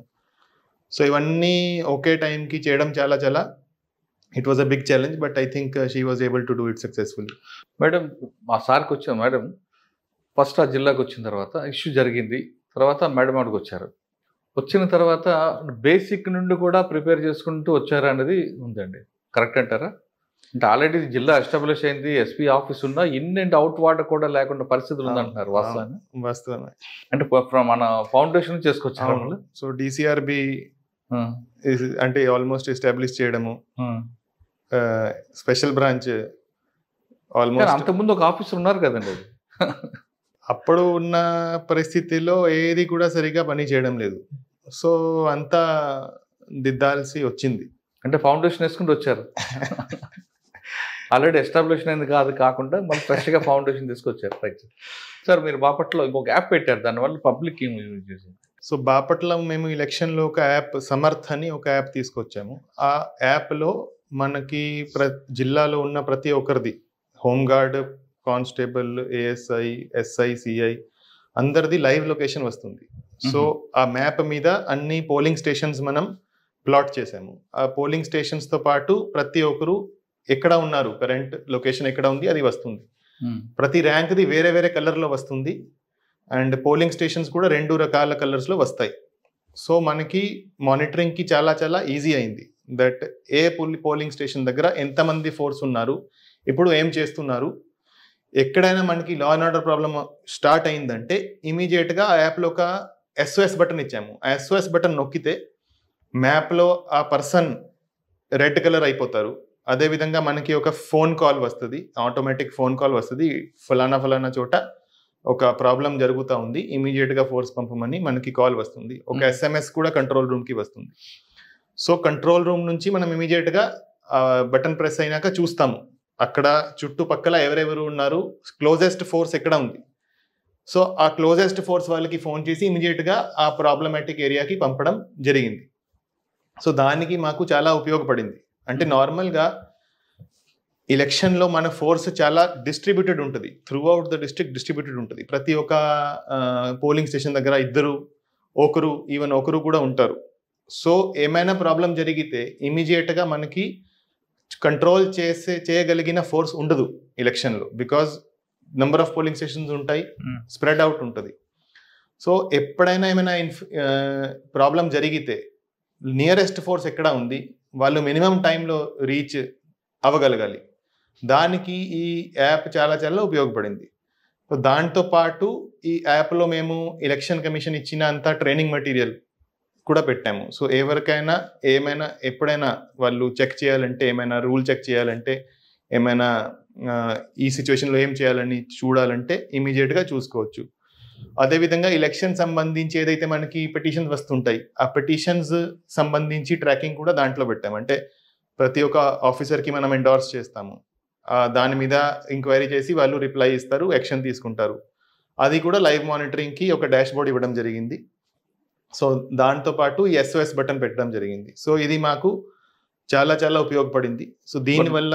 సో ఇవన్నీ ఒకే టైంకి చేయడం చాలా చాలా it was a big challenge, but I think she was able to do it successfully. Madam, మా సార్కి వచ్చాం మేడం, ఫస్ట్ ఆ జిల్లాకు వచ్చిన తర్వాత ఇష్యూ జరిగింది, తర్వాత మేడం అక్కడికి వచ్చారు. వచ్చిన తర్వాత బేసిక్ నుండి కూడా ప్రిపేర్ చేసుకుంటూ వచ్చారా అనేది ఉందండి, కరెక్ట్ అంటారా? అంటే ఆల్రెడీ జిల్లా ఎస్టాబ్లిష్ అయింది, ఎస్పీ ఆఫీస్ ఉన్నా ఇన్ అండ్ అవుట్ వాటర్ కూడా లేకుండా పరిస్థితులు ఉందంటున్నారు, వాస్తవమే. అంటే మన ఫౌండేషన్ చేసుకొచ్చారు. సో డిసిఆర్బి అంటే ఆల్మోస్ట్ ఎస్టాబ్లిష్ చేయడము, స్పెషల్ బ్రాంచ్ ఆల్మోస్ట్. అంతకుముందు ఒక ఆఫీసర్ ఉన్నారు కదండి, అప్పుడు ఉన్న పరిస్థితిలో ఏది కూడా సరిగా పని చేయడం లేదు. సో అంతా దిద్దాల్సి వచ్చింది. అంటే ఫౌండేషన్ వేసుకుంటూ వచ్చారు, ఆల్రెడీ ఎస్టాబ్లిష్ అయింది కాకుండా మళ్ళీ ఫ్రెష్గా ఫౌండేషన్ తీసుకొచ్చారు. రైట్ సార్, మీరు బాపట్ల ఇంకొక యాప్ పెట్టారు, దానివల్ల పబ్లిక్ ఏం యూజ్ చేసింది? సో బాపట్ల మేము ఎలక్షన్లో ఒక యాప్ సమర్థ్ అని ఒక యాప్ తీసుకొచ్చాము. ఆ యాప్లో మనకి జిల్లాలో ఉన్న ప్రతి ఒక్కరిది, home guard, constable, ASI, SI, CI అందరిది లైవ్ లొకేషన్ వస్తుంది. సో ఆ మ్యాప్ మీద అన్ని పోలింగ్ స్టేషన్స్ మనం ప్లాట్ చేసాము. ఆ పోలింగ్ స్టేషన్స్తో పాటు ప్రతి ఒక్కరు ఎక్కడ ఉన్నారు, కరెంట్ లొకేషన్ ఎక్కడ ఉంది అది వస్తుంది. ప్రతి ర్యాంక్ది వేరే వేరే కలర్లో వస్తుంది, అండ్ పోలింగ్ స్టేషన్స్ కూడా 2 రకాల కలర్స్లో వస్తాయి. సో మనకి మానిటరింగ్కి చాలా చాలా ఈజీ అయింది. దట్ ఏ పోలింగ్ స్టేషన్ దగ్గర ఎంతమంది ఫోర్స్ ఉన్నారు, ఇప్పుడు ఏం చేస్తున్నారు, ఎక్కడైనా మనకి law and order problem start అయిందంటే ఇమీడియట్గా ఆ యాప్లో ఒక SOS బటన్ ఇచ్చాము. ఆ SOS బటన్ నొక్కితే మ్యాప్లో ఆ పర్సన్ రెడ్ కలర్ అయిపోతారు. అదేవిధంగా మనకి ఒక ఫోన్ కాల్ వస్తుంది, ఆటోమేటిక్ ఫోన్ కాల్ వస్తుంది, ఫలానా చోట ఒక ప్రాబ్లం జరుగుతూ ఉంది, ఇమీడియట్గా ఫోర్స్ పంపమని మనకి కాల్ వస్తుంది. ఒక SMS కూడా కంట్రోల్ రూమ్కి వస్తుంది. సో కంట్రోల్ రూమ్ నుంచి మనం ఇమీడియట్గా బటన్ ప్రెస్ అయినాక చూస్తాము అక్కడ చుట్టుపక్కల ఎవరెవరు ఉన్నారు, క్లోజెస్ట్ ఫోర్స్ ఎక్కడ ఉంది. సో ఆ క్లోజెస్ట్ ఫోర్స్ వాళ్ళకి ఫోన్ చేసి ఇమీడియట్గా ఆ ప్రాబ్లమాటిక్ ఏరియాకి పంపడం జరిగింది. సో దానికి మాకు చాలా ఉపయోగపడింది. అంటే నార్మల్గా ఎలక్షన్లో మన ఫోర్స్ చాలా డిస్ట్రిబ్యూటెడ్ ఉంటుంది, through out the district distributed ఉంటుంది. ప్రతి ఒక్క పోలింగ్ స్టేషన్ దగ్గర 2 ఒకరు కూడా ఉంటారు. సో ఏమైనా ప్రాబ్లం జరిగితే ఇమీడియట్గా మనకి కంట్రోల్ చేయగలిగిన ఫోర్స్ ఉండదు ఎలక్షన్లో. Because number of polling stations ఉంటాయి, స్ప్రెడ్ అవుట్ ఉంటుంది. సో ఎప్పుడైనా ఏమైనా ప్రాబ్లం జరిగితే నియరెస్ట్ ఫోర్స్ ఎక్కడ ఉంది, వాళ్ళు మినిమం టైంలో రీచ్ అవ్వగలగాలి. దానికి ఈ యాప్ చాలా చాలా ఉపయోగపడింది. సో దాంతో పాటు ఈ యాప్లో మేము ఎలక్షన్ కమిషన్ ఇచ్చిన అంత ట్రైనింగ్ మెటీరియల్ కూడా పెట్టాము. సో ఎవరికైనా ఏమైనా ఎప్పుడైనా వాళ్ళు చెక్ చేయాలంటే, ఏమైనా రూల్ చెక్ చేయాలంటే, ఏమైనా ఈ సిచ్యువేషన్లో ఏం చేయాలని చూడాలంటే ఇమీడియట్గా చూసుకోవచ్చు. అదేవిధంగా ఎలక్షన్ సంబంధించి ఏదైతే మనకి పెటిషన్స్ వస్తుంటాయి, ఆ పెటిషన్స్ సంబంధించి ట్రాకింగ్ కూడా దాంట్లో పెట్టాము. అంటే ప్రతి ఒక్క ఆఫీసర్కి మనం ఎండార్స్ చేస్తాము, దాని మీద ఎంక్వైరీ చేసి వాళ్ళు రిప్లై ఇస్తారు, యాక్షన్ తీసుకుంటారు. అది కూడా లైవ్ మానిటరింగ్కి ఒక డాష్ బోర్డ్ ఇవ్వడం జరిగింది. సో దాంతోపాటు ఎస్ఓఎస్ బటన్ పెట్టడం జరిగింది. సో ఇది మాకు చాలా చాలా ఉపయోగపడింది. సో దీనివల్ల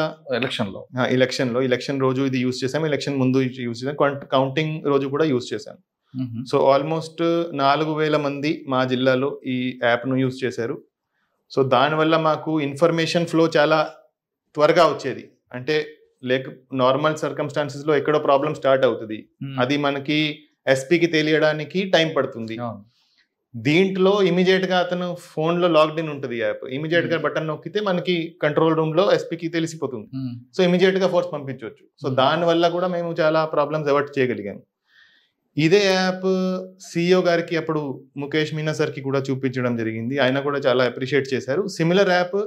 ఎలక్షన్ రోజు ఇది యూజ్ చేసాం, ఎలక్షన్ ముందు యూజ్ చేసాం, కౌంటింగ్ రోజు కూడా యూజ్ చేశాం. సో ఆల్మోస్ట్ 4,000 మంది మా జిల్లాలో ఈ యాప్ను యూజ్ చేశారు. సో దానివల్ల మాకు ఇన్ఫర్మేషన్ ఫ్లో చాలా త్వరగా వచ్చేది. అంటే నార్మల్ సర్కమ్స్టాన్సెస్లో ఎక్కడో ప్రాబ్లం స్టార్ట్ అవుతుంది, అది మనకి ఎస్పీకి తెలియడానికి టైం పడుతుంది. దీంట్లో ఇమీడియట్గా అతను ఫోన్లో లాగ్డ్ ఉంటుంది యాప్, ఇమీడియట్గా బటన్ నొక్కితే మనకి కంట్రోల్ రూమ్లో ఎస్పీకి తెలిసిపోతుంది. సో ఇమీడియట్గా ఫోర్స్ పంపించవచ్చు. సో దానివల్ల కూడా మేము చాలా ప్రాబ్లమ్స్ అవాయిడ్ చేయగలిగాము. ఇదే యాప్ సిఇఓ గారికి అప్పుడు ముఖేష్ మీనా సార్కి కూడా చూపించడం జరిగింది, ఆయన కూడా చాలా అప్రిషియేట్ చేశారు. సిమిలర్ యాప్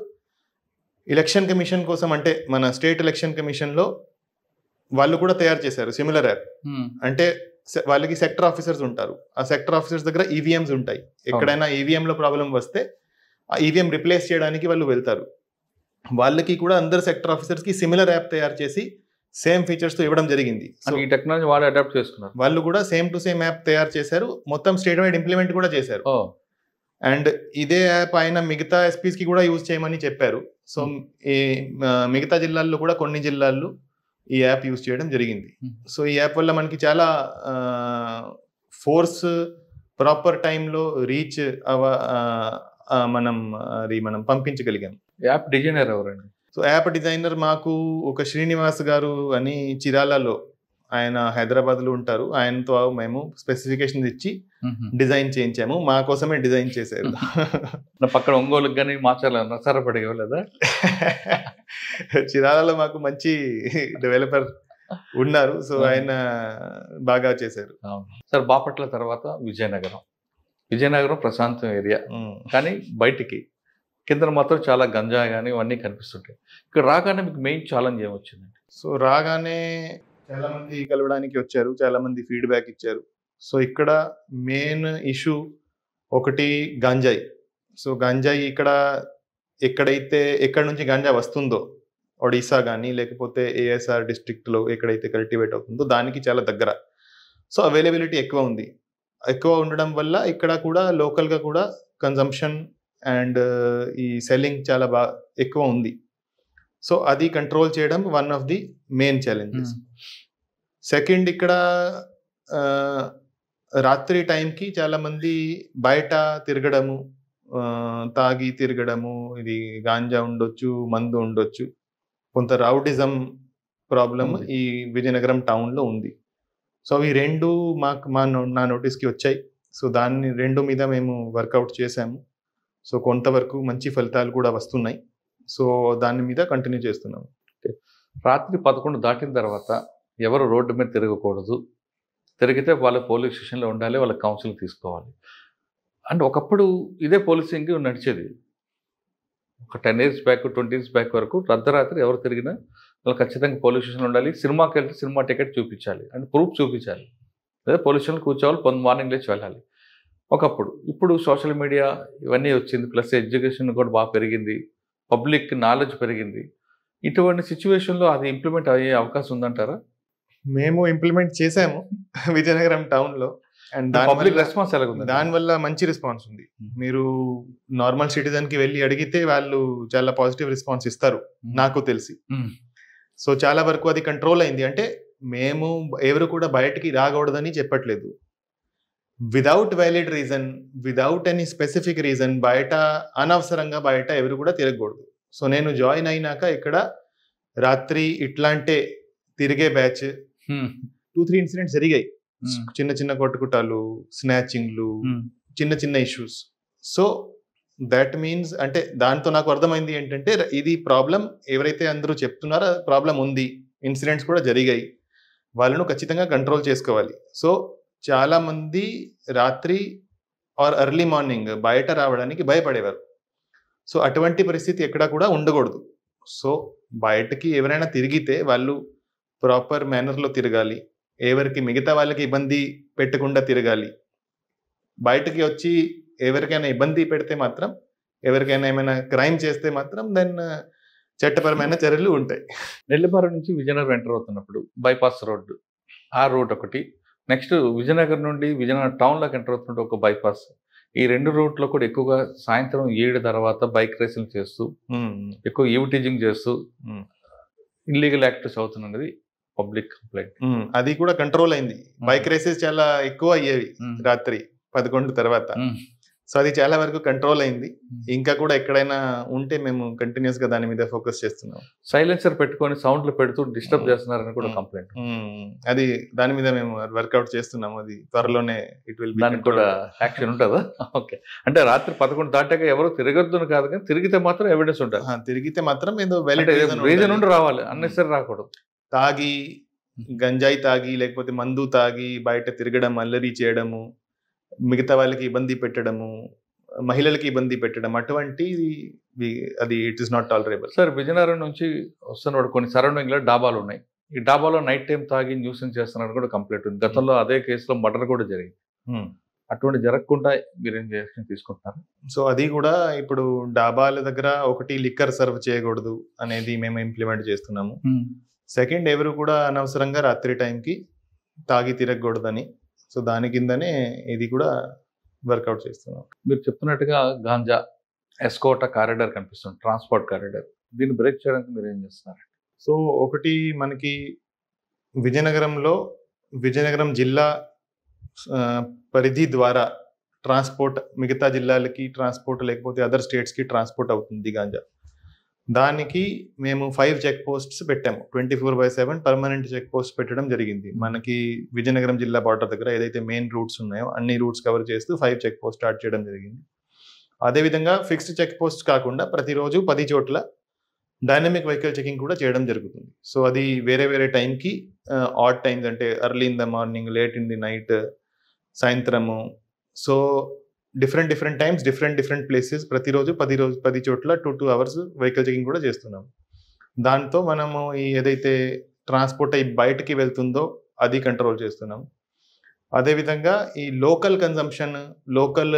ఎలక్షన్ కమిషన్ కోసం, అంటే మన స్టేట్ ఎలక్షన్ కమిషన్లో వాళ్ళు కూడా తయారు చేశారు సిమిలర్ యాప్. అంటే వాళ్ళకి సెక్టర్ ఆఫీసర్స్ ఉంటారు, ఆ సెక్టర్ ఆఫీసర్స్ దగ్గర ఈవీఎంస్ ఉంటాయి. ఎక్కడైనా ఈవీఎంలో ప్రాబ్లం వస్తే ఆ ఈవీఎం రిప్లేస్ చేయడానికి వాళ్ళు వెళ్తారు. వాళ్ళకి కూడా అందరు సెక్టర్ ఆఫీసర్స్కి సిమిలర్ యాప్ తయారు చేసి సేమ్ ఫీచర్స్తో ఇవ్వడం జరిగింది. ఈ టెక్నాలజీ వాళ్ళు అడాప్ట్ చేసుకున్నారు, వాళ్ళు కూడా సేమ్ టు సేమ్ యాప్ తయారు చేశారు, మొత్తం స్టేట్ వైడ్ ఇంప్లిమెంట్ కూడా చేశారు. అండ్ ఇదే యాప్ ఆయన మిగతా ఎస్పీస్కి కూడా యూజ్ చేయమని చెప్పారు. సో ఈ మిగతా జిల్లాల్లో కూడా కొన్ని జిల్లాల్లో ఈ యాప్ యూజ్ చేయడం జరిగింది. సో ఈ యాప్ వల్ల మనకి చాలా ఫోర్స్ ప్రాపర్ టైంలో రీచ్ మనం పంపించగలిగాం. యాప్ డిజైనర్ ఎవరండి? సో యాప్ డిజైనర్ మాకు ఒక శ్రీనివాస్ గారు అని చిరాలలో, ఆయన హైదరాబాద్లో ఉంటారు. ఆయనతో మేము స్పెసిఫికేషన్ ఇచ్చి డిజైన్ చేయించాము, మా కోసమే డిజైన్ చేశారు. పక్కన ఒంగోలుకి కానీ మాచాల నరసరాపేట ఇవ్వలేదా? చిరాలలో మాకు మంచి డెవలపర్ ఉన్నారు, సో ఆయన బాగా చేశారు. సార్ బాపట్ల తర్వాత విజయనగరం ప్రశాంతం ఏరియా, కానీ బయటికి కింద మాత్రం చాలా గంజా కానీ ఇవన్నీ కనిపిస్తుంటాయి. ఇక్కడ రాగానే మీకు మెయిన్ ఛాలెంజ్ ఏమొచ్చిందండి? సో రాగానే చాలా మంది కలవడానికి వచ్చారు, చాలా మంది ఫీడ్బ్యాక్ ఇచ్చారు. సో ఇక్కడ మెయిన్ ఇష్యూ ఒకటి గంజాయి. సో గంజాయి ఎక్కడి నుంచి గంజా వస్తుందో, ఒడిశా కానీ లేకపోతే ఏఎస్ఆర్ డిస్ట్రిక్ట్లో ఎక్కడైతే కల్టివేట్ అవుతుందో దానికి చాలా దగ్గర. సో అవైలబిలిటీ ఎక్కువ ఉండడం వల్ల ఇక్కడ కూడా లోకల్గా కూడా కన్జంప్షన్ అండ్ ఈ సెల్లింగ్ చాలా ఎక్కువ ఉంది. సో అది కంట్రోల్ చేయడం one of the main challenges. Second, ఇక్కడ రాత్రి టైంకి చాలా మంది బయట తిరగడము, తాగి తిరగడము, ఇది గాంజా ఉండొచ్చు, మందు ఉండొచ్చు, కొంత రౌడిజం ప్రాబ్లం ఈ విజయనగరం టౌన్లో ఉంది. సో అవి రెండు నా నోటీస్కి వచ్చాయి. సో దాన్ని రెండు మీద మేము వర్కౌట్ చేశాము. సో కొంతవరకు మంచి ఫలితాలు కూడా వస్తున్నాయి. సో దాని మీద కంటిన్యూ చేస్తున్నాము. రాత్రి 11 దాటిన తర్వాత ఎవరు రోడ్డు మీద తిరగకూడదు, తిరిగితే వాళ్ళ పోలీస్ స్టేషన్లో ఉండాలి, వాళ్ళ కౌన్సిలింగ్ తీసుకోవాలి. అండ్ ఒకప్పుడు ఇదే పోలీసింగ్ నడిచేది. ఒక 10 years బ్యాక్ 20 years బ్యాక్ వరకు అర్ధరాత్రి ఎవరు తిరిగినా వాళ్ళు ఖచ్చితంగా పోలీస్ స్టేషన్లో ఉండాలి. సినిమాకి వెళ్తే సినిమా టికెట్ చూపించాలి, అంటే ప్రూఫ్ చూపించాలి, లేదా పోలీస్ స్టేషన్లో కూర్చోవాలి, మార్నింగ్ లేచి వెళ్ళాలి ఒకప్పుడు. ఇప్పుడు సోషల్ మీడియా ఇవన్నీ వచ్చింది, ప్లస్ ఎడ్యుకేషన్ కూడా బాగా పెరిగింది, పబ్లిక్ నాలెడ్జ్ పెరిగింది. ఇటువంటి సిచ్యువేషన్లో అది ఇంప్లిమెంట్ అయ్యే అవకాశం ఉందంటారా? మేము ఇంప్లిమెంట్ చేసాము విజయనగరం టౌన్లో. అండ్ దానివల్ల మంచి రెస్పాన్స్ ఉంది. మీరు నార్మల్ సిటిజన్కి వెళ్ళి అడిగితే వాళ్ళు చాలా పాజిటివ్ రెస్పాన్స్ ఇస్తారు నాకు తెలిసి. సో చాలా వరకు అది కంట్రోల్ అయింది. అంటే మేము ఎవరు కూడా బయటికి రాకూడదని చెప్పట్లేదు, without valid reason, without any specific reason బయట అనవసరంగా బయట ఎవరు కూడా తిరగకూడదు. సో నేను జాయిన్ అయినాక ఇక్కడ రాత్రి ఇట్లాంటి తిరిగే బ్యాచ్ 2-3 ఇన్సిడెంట్స్ జరిగాయి. చిన్న చిన్న కొట్టుకుటాలు, స్నాచింగ్లు, చిన్న చిన్న ఇష్యూస్. సో దట్ మీన్స్ అంటే దాంతో నాకు అర్థమైంది ఏంటంటే ఇది ప్రాబ్లం ఎవరైతే అందరూ చెప్తున్నారో ప్రాబ్లం ఉంది, ఇన్సిడెంట్స్ కూడా జరిగాయి, వాళ్ళను ఖచ్చితంగా కంట్రోల్ చేసుకోవాలి. సో చాలా మంది రాత్రి ఆర్ ఎర్లీ మార్నింగ్ బయట రావడానికి భయపడేవారు. సో అటువంటి పరిస్థితి ఎక్కడా కూడా ఉండకూడదు. సో బయటకి ఎవరైనా తిరిగితే వాళ్ళు ప్రాపర్ మేనర్లో తిరగాలి, ఎవరికి మిగతా వాళ్ళకి ఇబ్బంది పెట్టకుండా తిరగాలి. బయటకి వచ్చి ఎవరికైనా ఇబ్బంది పెడితే మాత్రం, ఎవరికైనా ఏమైనా క్రైమ్ చేస్తే మాత్రం దెన్ చట్టపరమైన చర్యలు ఉంటాయి. నెల్లిమర్ల నుంచి విజయనగరం ఎంటర్ అవుతున్నప్పుడు బైపాస్ రోడ్డు, ఆ రోడ్ ఒకటి, నెక్స్ట్ విజయనగరం నుండి విజయనగరం టౌన్లోకి ఎంటర్ అవుతున్నట్టు ఒక బైపాస్. ఈ 2 రోడ్లో కూడా ఎక్కువగా సాయంత్రం 7 తర్వాత బైక్ రేసింగ్ చేస్తూ ఎక్కువ ఈవిటీజింగ్ చేస్తూ ఇల్లీగల్ యాక్టివిటీస్ అవుతున్నది పబ్లిక్ కంప్లైంట్. అది కూడా కంట్రోల్ అయింది. బైక్ రేసెస్ చాలా ఎక్కువ అయ్యేవి రాత్రి 11 తర్వాత. సో అది చాలా వరకు కంట్రోల్ అయింది. ఇంకా కూడా ఎక్కడైనా ఉంటే మేము కంటిన్యూస్ గా దాని మీద ఫోకస్ చేస్తున్నాం. సైలెన్సర్ పెట్టుకొని సౌండ్లు పెడుతూ డిస్టర్బ్ చేస్తున్నారని కూడా కంప్లైంట్. అది దాని మీద మేము వర్కౌట్ చేస్తున్నాం. అది త్వరలోనే ఇట్ విల్ బి. దానికి కూడా యాక్షన్ ఉంటుందా? ఓకే. అంటే రాత్రి 11 దాటాక ఎవరు తిరగద్దు కాదు, కానీ తిరిగితే మాత్రం ఎవిడెన్స్ ఉంటుంది. తిరిగితే మాత్రం ఏదో రీజన్ ఉండి రావాలి, అన్నెసరీ రాకూడదు. తాగి, గంజాయి తాగి లేకపోతే మందు తాగి బయట తిరగడం, అల్లరి చేయడము, మిగతా వాళ్ళకి ఇబ్బంది పెట్టడము, మహిళలకి ఇబ్బంది పెట్టడం, అటువంటి అది it is not tolerable. Sir Vizianagaram నుంచి వస్తున్నప్పుడు కొన్ని సరౌండింగ్ లో డాబాలు ఉన్నాయి. ఈ డాబాలో నైట్ టైం తాగి న్యూసెన్స్ చేస్తున్నారు కూడా కంప్లైంట్ ఉంది. గతంలో అదే కేసులో మర్డర్ కూడా జరిగింది. అటువంటి జరగకుండా మీరేం యాక్షన్ తీసుకుంటున్నారు? సో అది కూడా ఇప్పుడు డాబాల దగ్గర ఒకటి లిక్కర్ సర్వ్ చేయకూడదు అనేది మేము ఇంప్లిమెంట్ చేస్తున్నాము. సెకండ్, ఎవరు కూడా అనవసరంగా రాత్రి టైంకి తాగి తిరగకూడదని. సో దాని కిందనే ఇది కూడా వర్కౌట్ చేస్తున్నాం. మీరు చెప్తున్నట్టుగా గాంజా ఎస్కోటా కారిడార్ కనిపిస్తుంది, ట్రాన్స్పోర్ట్ కారిడార్. దీన్ని బ్రేక్ చేయడానికి మీరు ఏం చేస్తున్నారు? సో ఒకటి మనకి విజయనగరం జిల్లా పరిధి ద్వారా ట్రాన్స్పోర్ట్ మిగతా జిల్లాలకి ట్రాన్స్పోర్ట్, లేకపోతే అదర్ స్టేట్స్కి ట్రాన్స్పోర్ట్ అవుతుంది గాంజా. దానికి మేము 5 చెక్ పోస్ట్స్ పెట్టాము. 24/7 పర్మనెంట్ చెక్ పోస్ట్ పెట్టడం జరిగింది. మనకి విజయనగరం జిల్లా బార్డర్ దగ్గర ఏదైతే మెయిన్ రూట్స్ ఉన్నాయో అన్ని రూట్స్ కవర్ చేస్తూ 5 చెక్ పోస్ట్ స్టార్ట్ చేయడం జరిగింది. అదేవిధంగా ఫిక్స్డ్ చెక్ పోస్ట్ కాకుండా ప్రతిరోజు 10 చోట్ల డైనమిక్ వెహికల్ చెకింగ్ కూడా చేయడం జరుగుతుంది. సో అది వేరే వేరే టైంకి, ఆడ్ టైమ్స్ అంటే early in the morning, late in the night, సాయంత్రము. So different times, different places, ప్రతిరోజు 10 చోట్ల 2 hours వెహికల్ చెకింగ్ కూడా చేస్తున్నాం. దాంతో మనము ఈ ఏదైతే ట్రాన్స్పోర్ట్ అయి బయటకి వెళ్తుందో అది కంట్రోల్ చేస్తున్నాం. అదేవిధంగా ఈ లోకల్ కన్జంప్షన్, లోకల్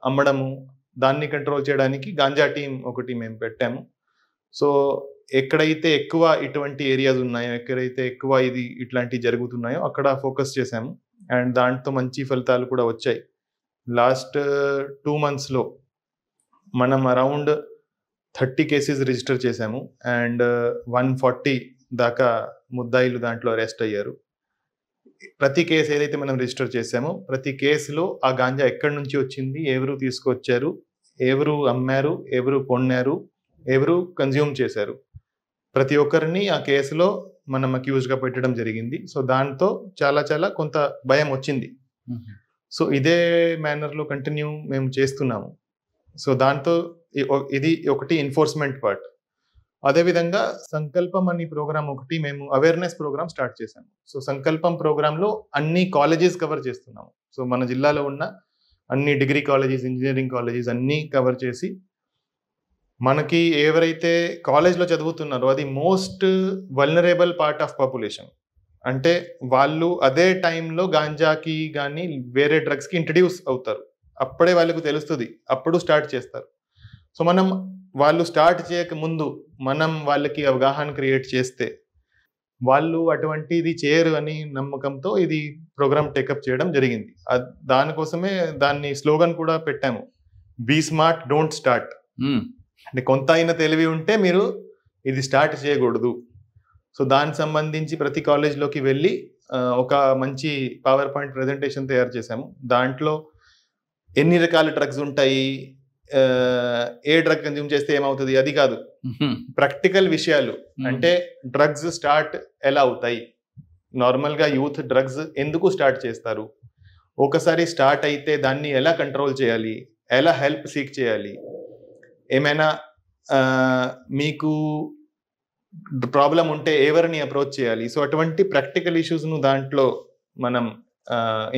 అమ్మడము, దాన్ని కంట్రోల్ చేయడానికి గాంజా టీం ఒకటి మేము పెట్టాము. సో ఎక్కడైతే ఎక్కువ ఇటువంటి ఏరియాస్ ఉన్నాయో, ఎక్కడైతే ఎక్కువ ఇట్లాంటివి జరుగుతున్నాయో అక్కడ ఫోకస్ చేశాము. అండ్ దాంతో మంచి ఫలితాలు కూడా వచ్చాయి. లాస్ట్ 2 monthsలో మనం అరౌండ్ 30 కేసెస్ రిజిస్టర్ చేశాము. అండ్ 140 దాకా ముద్దాయిలు దాంట్లో అరెస్ట్ అయ్యారు. ప్రతి కేసు ఏదైతే మనం రిజిస్టర్ చేశామో ప్రతి కేసులో ఆ గాంజా ఎక్కడి నుంచి వచ్చింది, ఎవరు తీసుకొచ్చారు, ఎవరు అమ్మారు, ఎవరు కొన్నారు, ఎవరు కన్జ్యూమ్ చేశారు, ప్రతి ఒక్కరిని ఆ కేసులో మనం అక్యూజ్గా పెట్టడం జరిగింది. సో దాంతో చాలా కొంత భయం వచ్చింది. సో ఇదే మేనర్లో కంటిన్యూ మేము చేస్తున్నాము. సో దాంతో ఇది ఒకటి ఎన్ఫోర్స్మెంట్ పార్ట్. అదేవిధంగా సంకల్పం అనే ప్రోగ్రామ్ ఒకటి మేము అవేర్నెస్ ప్రోగ్రామ్ స్టార్ట్ చేశాము. సో సంకల్పం ప్రోగ్రాంలో అన్ని కాలేజెస్ కవర్ చేస్తున్నాము. సో మన జిల్లాలో ఉన్న అన్ని డిగ్రీ కాలేజెస్, ఇంజనీరింగ్ కాలేజెస్ అన్నీ కవర్ చేసి మనకి ఎవరైతే కాలేజ్లో చదువుతున్నారో అది most vulnerable part of population. అంటే వాళ్ళు అదే టైంలో గాంజాకి కానీ వేరే డ్రగ్స్కి ఇంట్రడ్యూస్ అవుతారు. అప్పుడే వాళ్ళకు తెలుస్తుంది, అప్పుడు స్టార్ట్ చేస్తారు. సో మనం వాళ్ళు స్టార్ట్ చేయక ముందు మనం వాళ్ళకి అవగాహన క్రియేట్ చేస్తే వాళ్ళు అటువంటిది చేయరు అని నమ్మకంతో ఇది ప్రోగ్రామ్ టేకప్ చేయడం జరిగింది. దానికోసమే దాన్ని స్లోగన్ కూడా పెట్టాము, బీ స్మార్ట్ డోంట్ స్టార్ట్. అంటే కొంత అయినా తెలివి ఉంటే మీరు ఇది స్టార్ట్ చేయకూడదు. సో దానికి సంబంధించి ప్రతి కాలేజ్లోకి వెళ్ళి ఒక మంచి పవర్ పాయింట్ ప్రెజెంటేషన్ తయారు చేశాము. దాంట్లో ఎన్ని రకాల డ్రగ్స్ ఉంటాయి, ఏ డ్రగ్ కన్జ్యూమ్ చేస్తే ఏమవుతుంది అది కాదు, ప్రాక్టికల్ విషయాలు. అంటే డ్రగ్స్ స్టార్ట్ ఎలా అవుతాయి, నార్మల్గా యూత్ డ్రగ్స్ ఎందుకు స్టార్ట్ చేస్తారు, ఒకసారి స్టార్ట్ అయితే దాన్ని ఎలా కంట్రోల్ చేయాలి, ఎలా హెల్ప్ సీక్ చేయాలి, ఏమైనా మీకు ప్రాబ్లం ఉంటే ఎవరిని అప్రోచ్ చేయాలి. సో అటువంటి ప్రాక్టికల్ ఇష్యూస్ను దాంట్లో మనం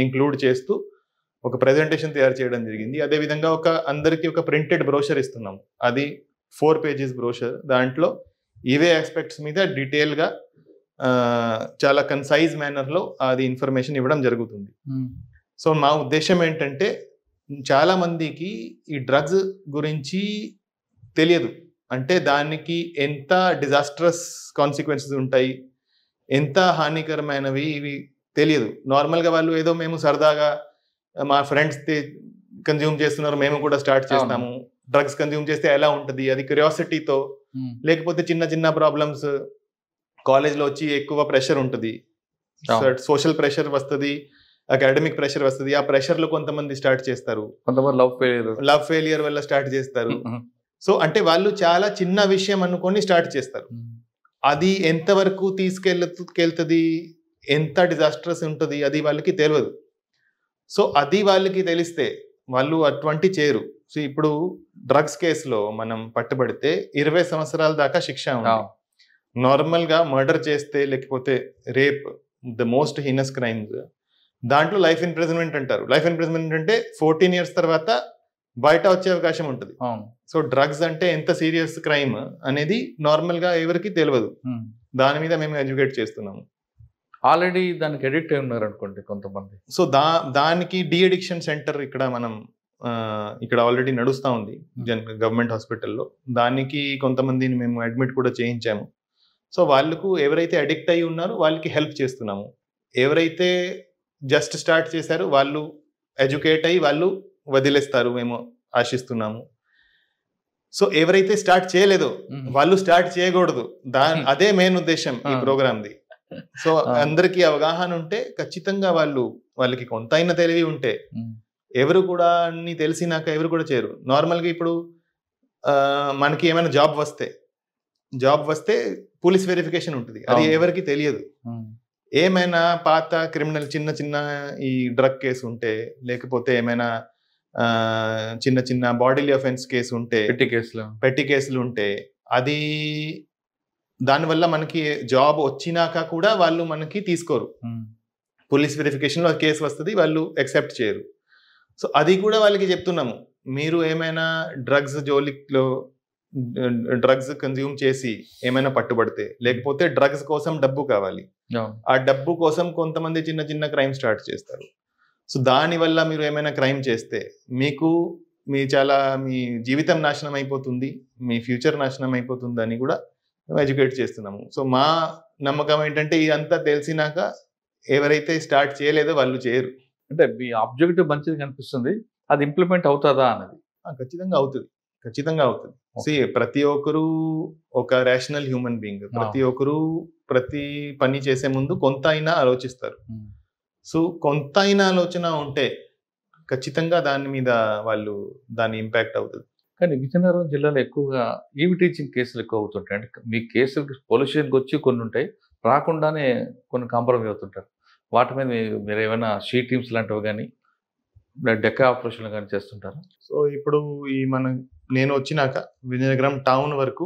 ఇంక్లూడ్ చేస్తూ ఒక ప్రెజెంటేషన్ తయారు చేయడం జరిగింది. అదేవిధంగా అందరికీ ఒక ప్రింటెడ్ బ్రోషర్ ఇస్తున్నాము. అది 4 pages బ్రోషర్. దాంట్లో ఇవే ఆస్పెక్ట్స్ మీద డీటెయిల్గా చాలా కన్సైజ్ మేనర్లో అది ఇన్ఫర్మేషన్ ఇవ్వడం జరుగుతుంది. సో మా ఉద్దేశం ఏంటంటే చాలా మందికి ఈ డ్రగ్స్ గురించి తెలియదు. అంటే దానికి ఎంత డిజాస్ట్రస్ కాన్సిక్వెన్సెస్ ఉంటాయి, ఎంత హానికరమైనవి ఇవి తెలియదు. నార్మల్గా వాళ్ళు ఏదో మేము సరదాగా మా ఫ్రెండ్స్ కన్జ్యూమ్ చేస్తున్నారు, మేము కూడా స్టార్ట్ చేస్తాము, డ్రగ్స్ కన్జ్యూమ్ చేస్తే ఎలా ఉంటుంది అది క్యూరియాసిటీతో, లేకపోతే చిన్న చిన్న ప్రాబ్లమ్స్, కాలేజ్లో వచ్చి ఎక్కువ ప్రెషర్ ఉంటుంది, సోషల్ ప్రెషర్ వస్తుంది, అకాడమిక్ ప్రెషర్ వస్తుంది, ఆ ప్రెషర్లో కొంతమంది స్టార్ట్ చేస్తారు, కొంతమంది లవ్ ఫెయిలియర్ వల్ల స్టార్ట్ చేస్తారు. సో అంటే వాళ్ళు చాలా చిన్న విషయం అనుకొని స్టార్ట్ చేస్తారు. అది ఎంతవరకు తీసుకెళ్తుంది, ఎంత డిజాస్ట్రస్ ఉంటుంది అది వాళ్ళకి తెలియదు. సో అది వాళ్ళకి తెలిస్తే వాళ్ళు అటువంటి చేయరు. సో ఇప్పుడు డ్రగ్స్ కేసులో మనం పట్టుబడితే 20 సంవత్సరాల దాకా శిక్ష ఉంది. నార్మల్గా మర్డర్ చేస్తే లేకపోతే rape, the most heinous crimes, దాంట్లో లైఫ్ ఇంప్రిజన్మెంట్ అంటారు. లైఫ్ ఇంప్రిజన్మెంట్ అంటే 14 years తర్వాత బయట వచ్చే అవకాశం ఉంటుంది. సో డ్రగ్స్ అంటే ఎంత సీరియస్ క్రైమ్ అనేది నార్మల్గా ఎవరికి తెలియదు. దాని మీద మేము ఎడ్యుకేట్ చేస్తున్నాము. ఆల్రెడీ దానికి అడిక్ట్ అయి ఉన్నారు అనుకోండి కొంతమంది. సో దానికి డి అడిక్షన్ సెంటర్ ఇక్కడ ఆల్రెడీ నడుస్తూ ఉంది గవర్నమెంట్ హాస్పిటల్లో. దానికి కొంతమందిని మేము అడ్మిట్ కూడా చేయించాము. సో వాళ్ళకు ఎవరైతే అడిక్ట్ అయి ఉన్నారో వాళ్ళకి హెల్ప్ చేస్తున్నాము. ఎవరైతే జస్ట్ స్టార్ట్ చేశారో వాళ్ళు ఎడ్యుకేట్ అయ్యి వాళ్ళు వదిలేస్తారు మేము ఆశిస్తున్నాము. సో ఎవరైతే స్టార్ట్ చేయలేదో వాళ్ళు స్టార్ట్ చేయకూడదు. అదే మెయిన్ ఉద్దేశం ఈ ప్రోగ్రామ్ది. సో అందరికీ అవగాహన ఉంటే ఖచ్చితంగా వాళ్ళకి కొంతైనా తెలివి ఉంటే ఎవరు కూడా అన్ని తెలిసినాక ఎవరు కూడా చేయరు. నార్మల్గా ఇప్పుడు మనకి ఏమైనా జాబ్ వస్తే పోలీస్ వెరిఫికేషన్ ఉంటుంది, అది ఎవరికి తెలియదు. ఏమైనా పాత క్రిమినల్ చిన్న చిన్న ఈ డ్రగ్ కేసు ఉంటే, లేకపోతే ఏమైనా చిన్న చిన్న బాడీలీ అఫెన్స్ కేసు ఉంటే, పెట్టి కేసులు ఉంటే, అది దానివల్ల మనకి జాబ్ వచ్చినాక కూడా వాళ్ళు మనకి తీసుకోరు. పోలీస్ వెరిఫికేషన్లో కేసు వస్తుంది, వాళ్ళు యాక్సెప్ట్ చేయరు. సో అది కూడా వాళ్ళకి చెప్తున్నాము, మీరు ఏమైనా డ్రగ్స్ కన్జ్యూమ్ చేసి ఏమైనా పట్టుబడితే, లేకపోతే డ్రగ్స్ కోసం డబ్బు కావాలి, ఆ డబ్బు కోసం కొంతమంది చిన్న చిన్న క్రైమ్ స్టార్ట్ చేస్తారు. సో దానివల్ల మీరు ఏమైనా క్రైమ్ చేస్తే మీ జీవితం నాశనం అయిపోతుంది, మీ ఫ్యూచర్ నాశనం అయిపోతుంది అని కూడా ఎడ్యుకేట్ చేస్తున్నాము. సో మా నమ్మకం ఏంటంటే ఇదంతా తెలిసినాక ఎవరైతే స్టార్ట్ చేయలేదో వాళ్ళు చేయరు. అంటే మీ ఆబ్జెక్టివ్ మంచిది కనిపిస్తుంది, అది ఇంప్లిమెంట్ అవుతుందా అన్నది. ఖచ్చితంగా అవుతుంది. ప్రతి ఒక్కరు ఒక రేషనల్ హ్యూమన్ బీయింగ్. ప్రతి ఒక్కరు ప్రతి పని చేసే ముందు కొంత అయినా ఆలోచిస్తారు. సో కొంత అయినా ఆలోచన ఉంటే ఖచ్చితంగా దాని మీద దాని ఇంపాక్ట్ అవుతుంది. కానీ విజయనగరం జిల్లాలో ఎక్కువగా ఈవి టీచింగ్ కేసులు ఎక్కువ అవుతుంటాయి. అంటే మీ కేసులకి పోలీస్ స్టేషన్కి వచ్చి కొన్ని ఉంటాయి, రాకుండానే కొన్ని కాంప్రమైజ్ అవుతుంటారు. వాటి మీద మీరు ఏమైనా షీ టీమ్స్ లాంటివి కానీ డెక్క ఆపరేషన్లు కానీ చేస్తుంటారా? సో ఇప్పుడు నేను వచ్చినాక విజయనగరం టౌన్ వరకు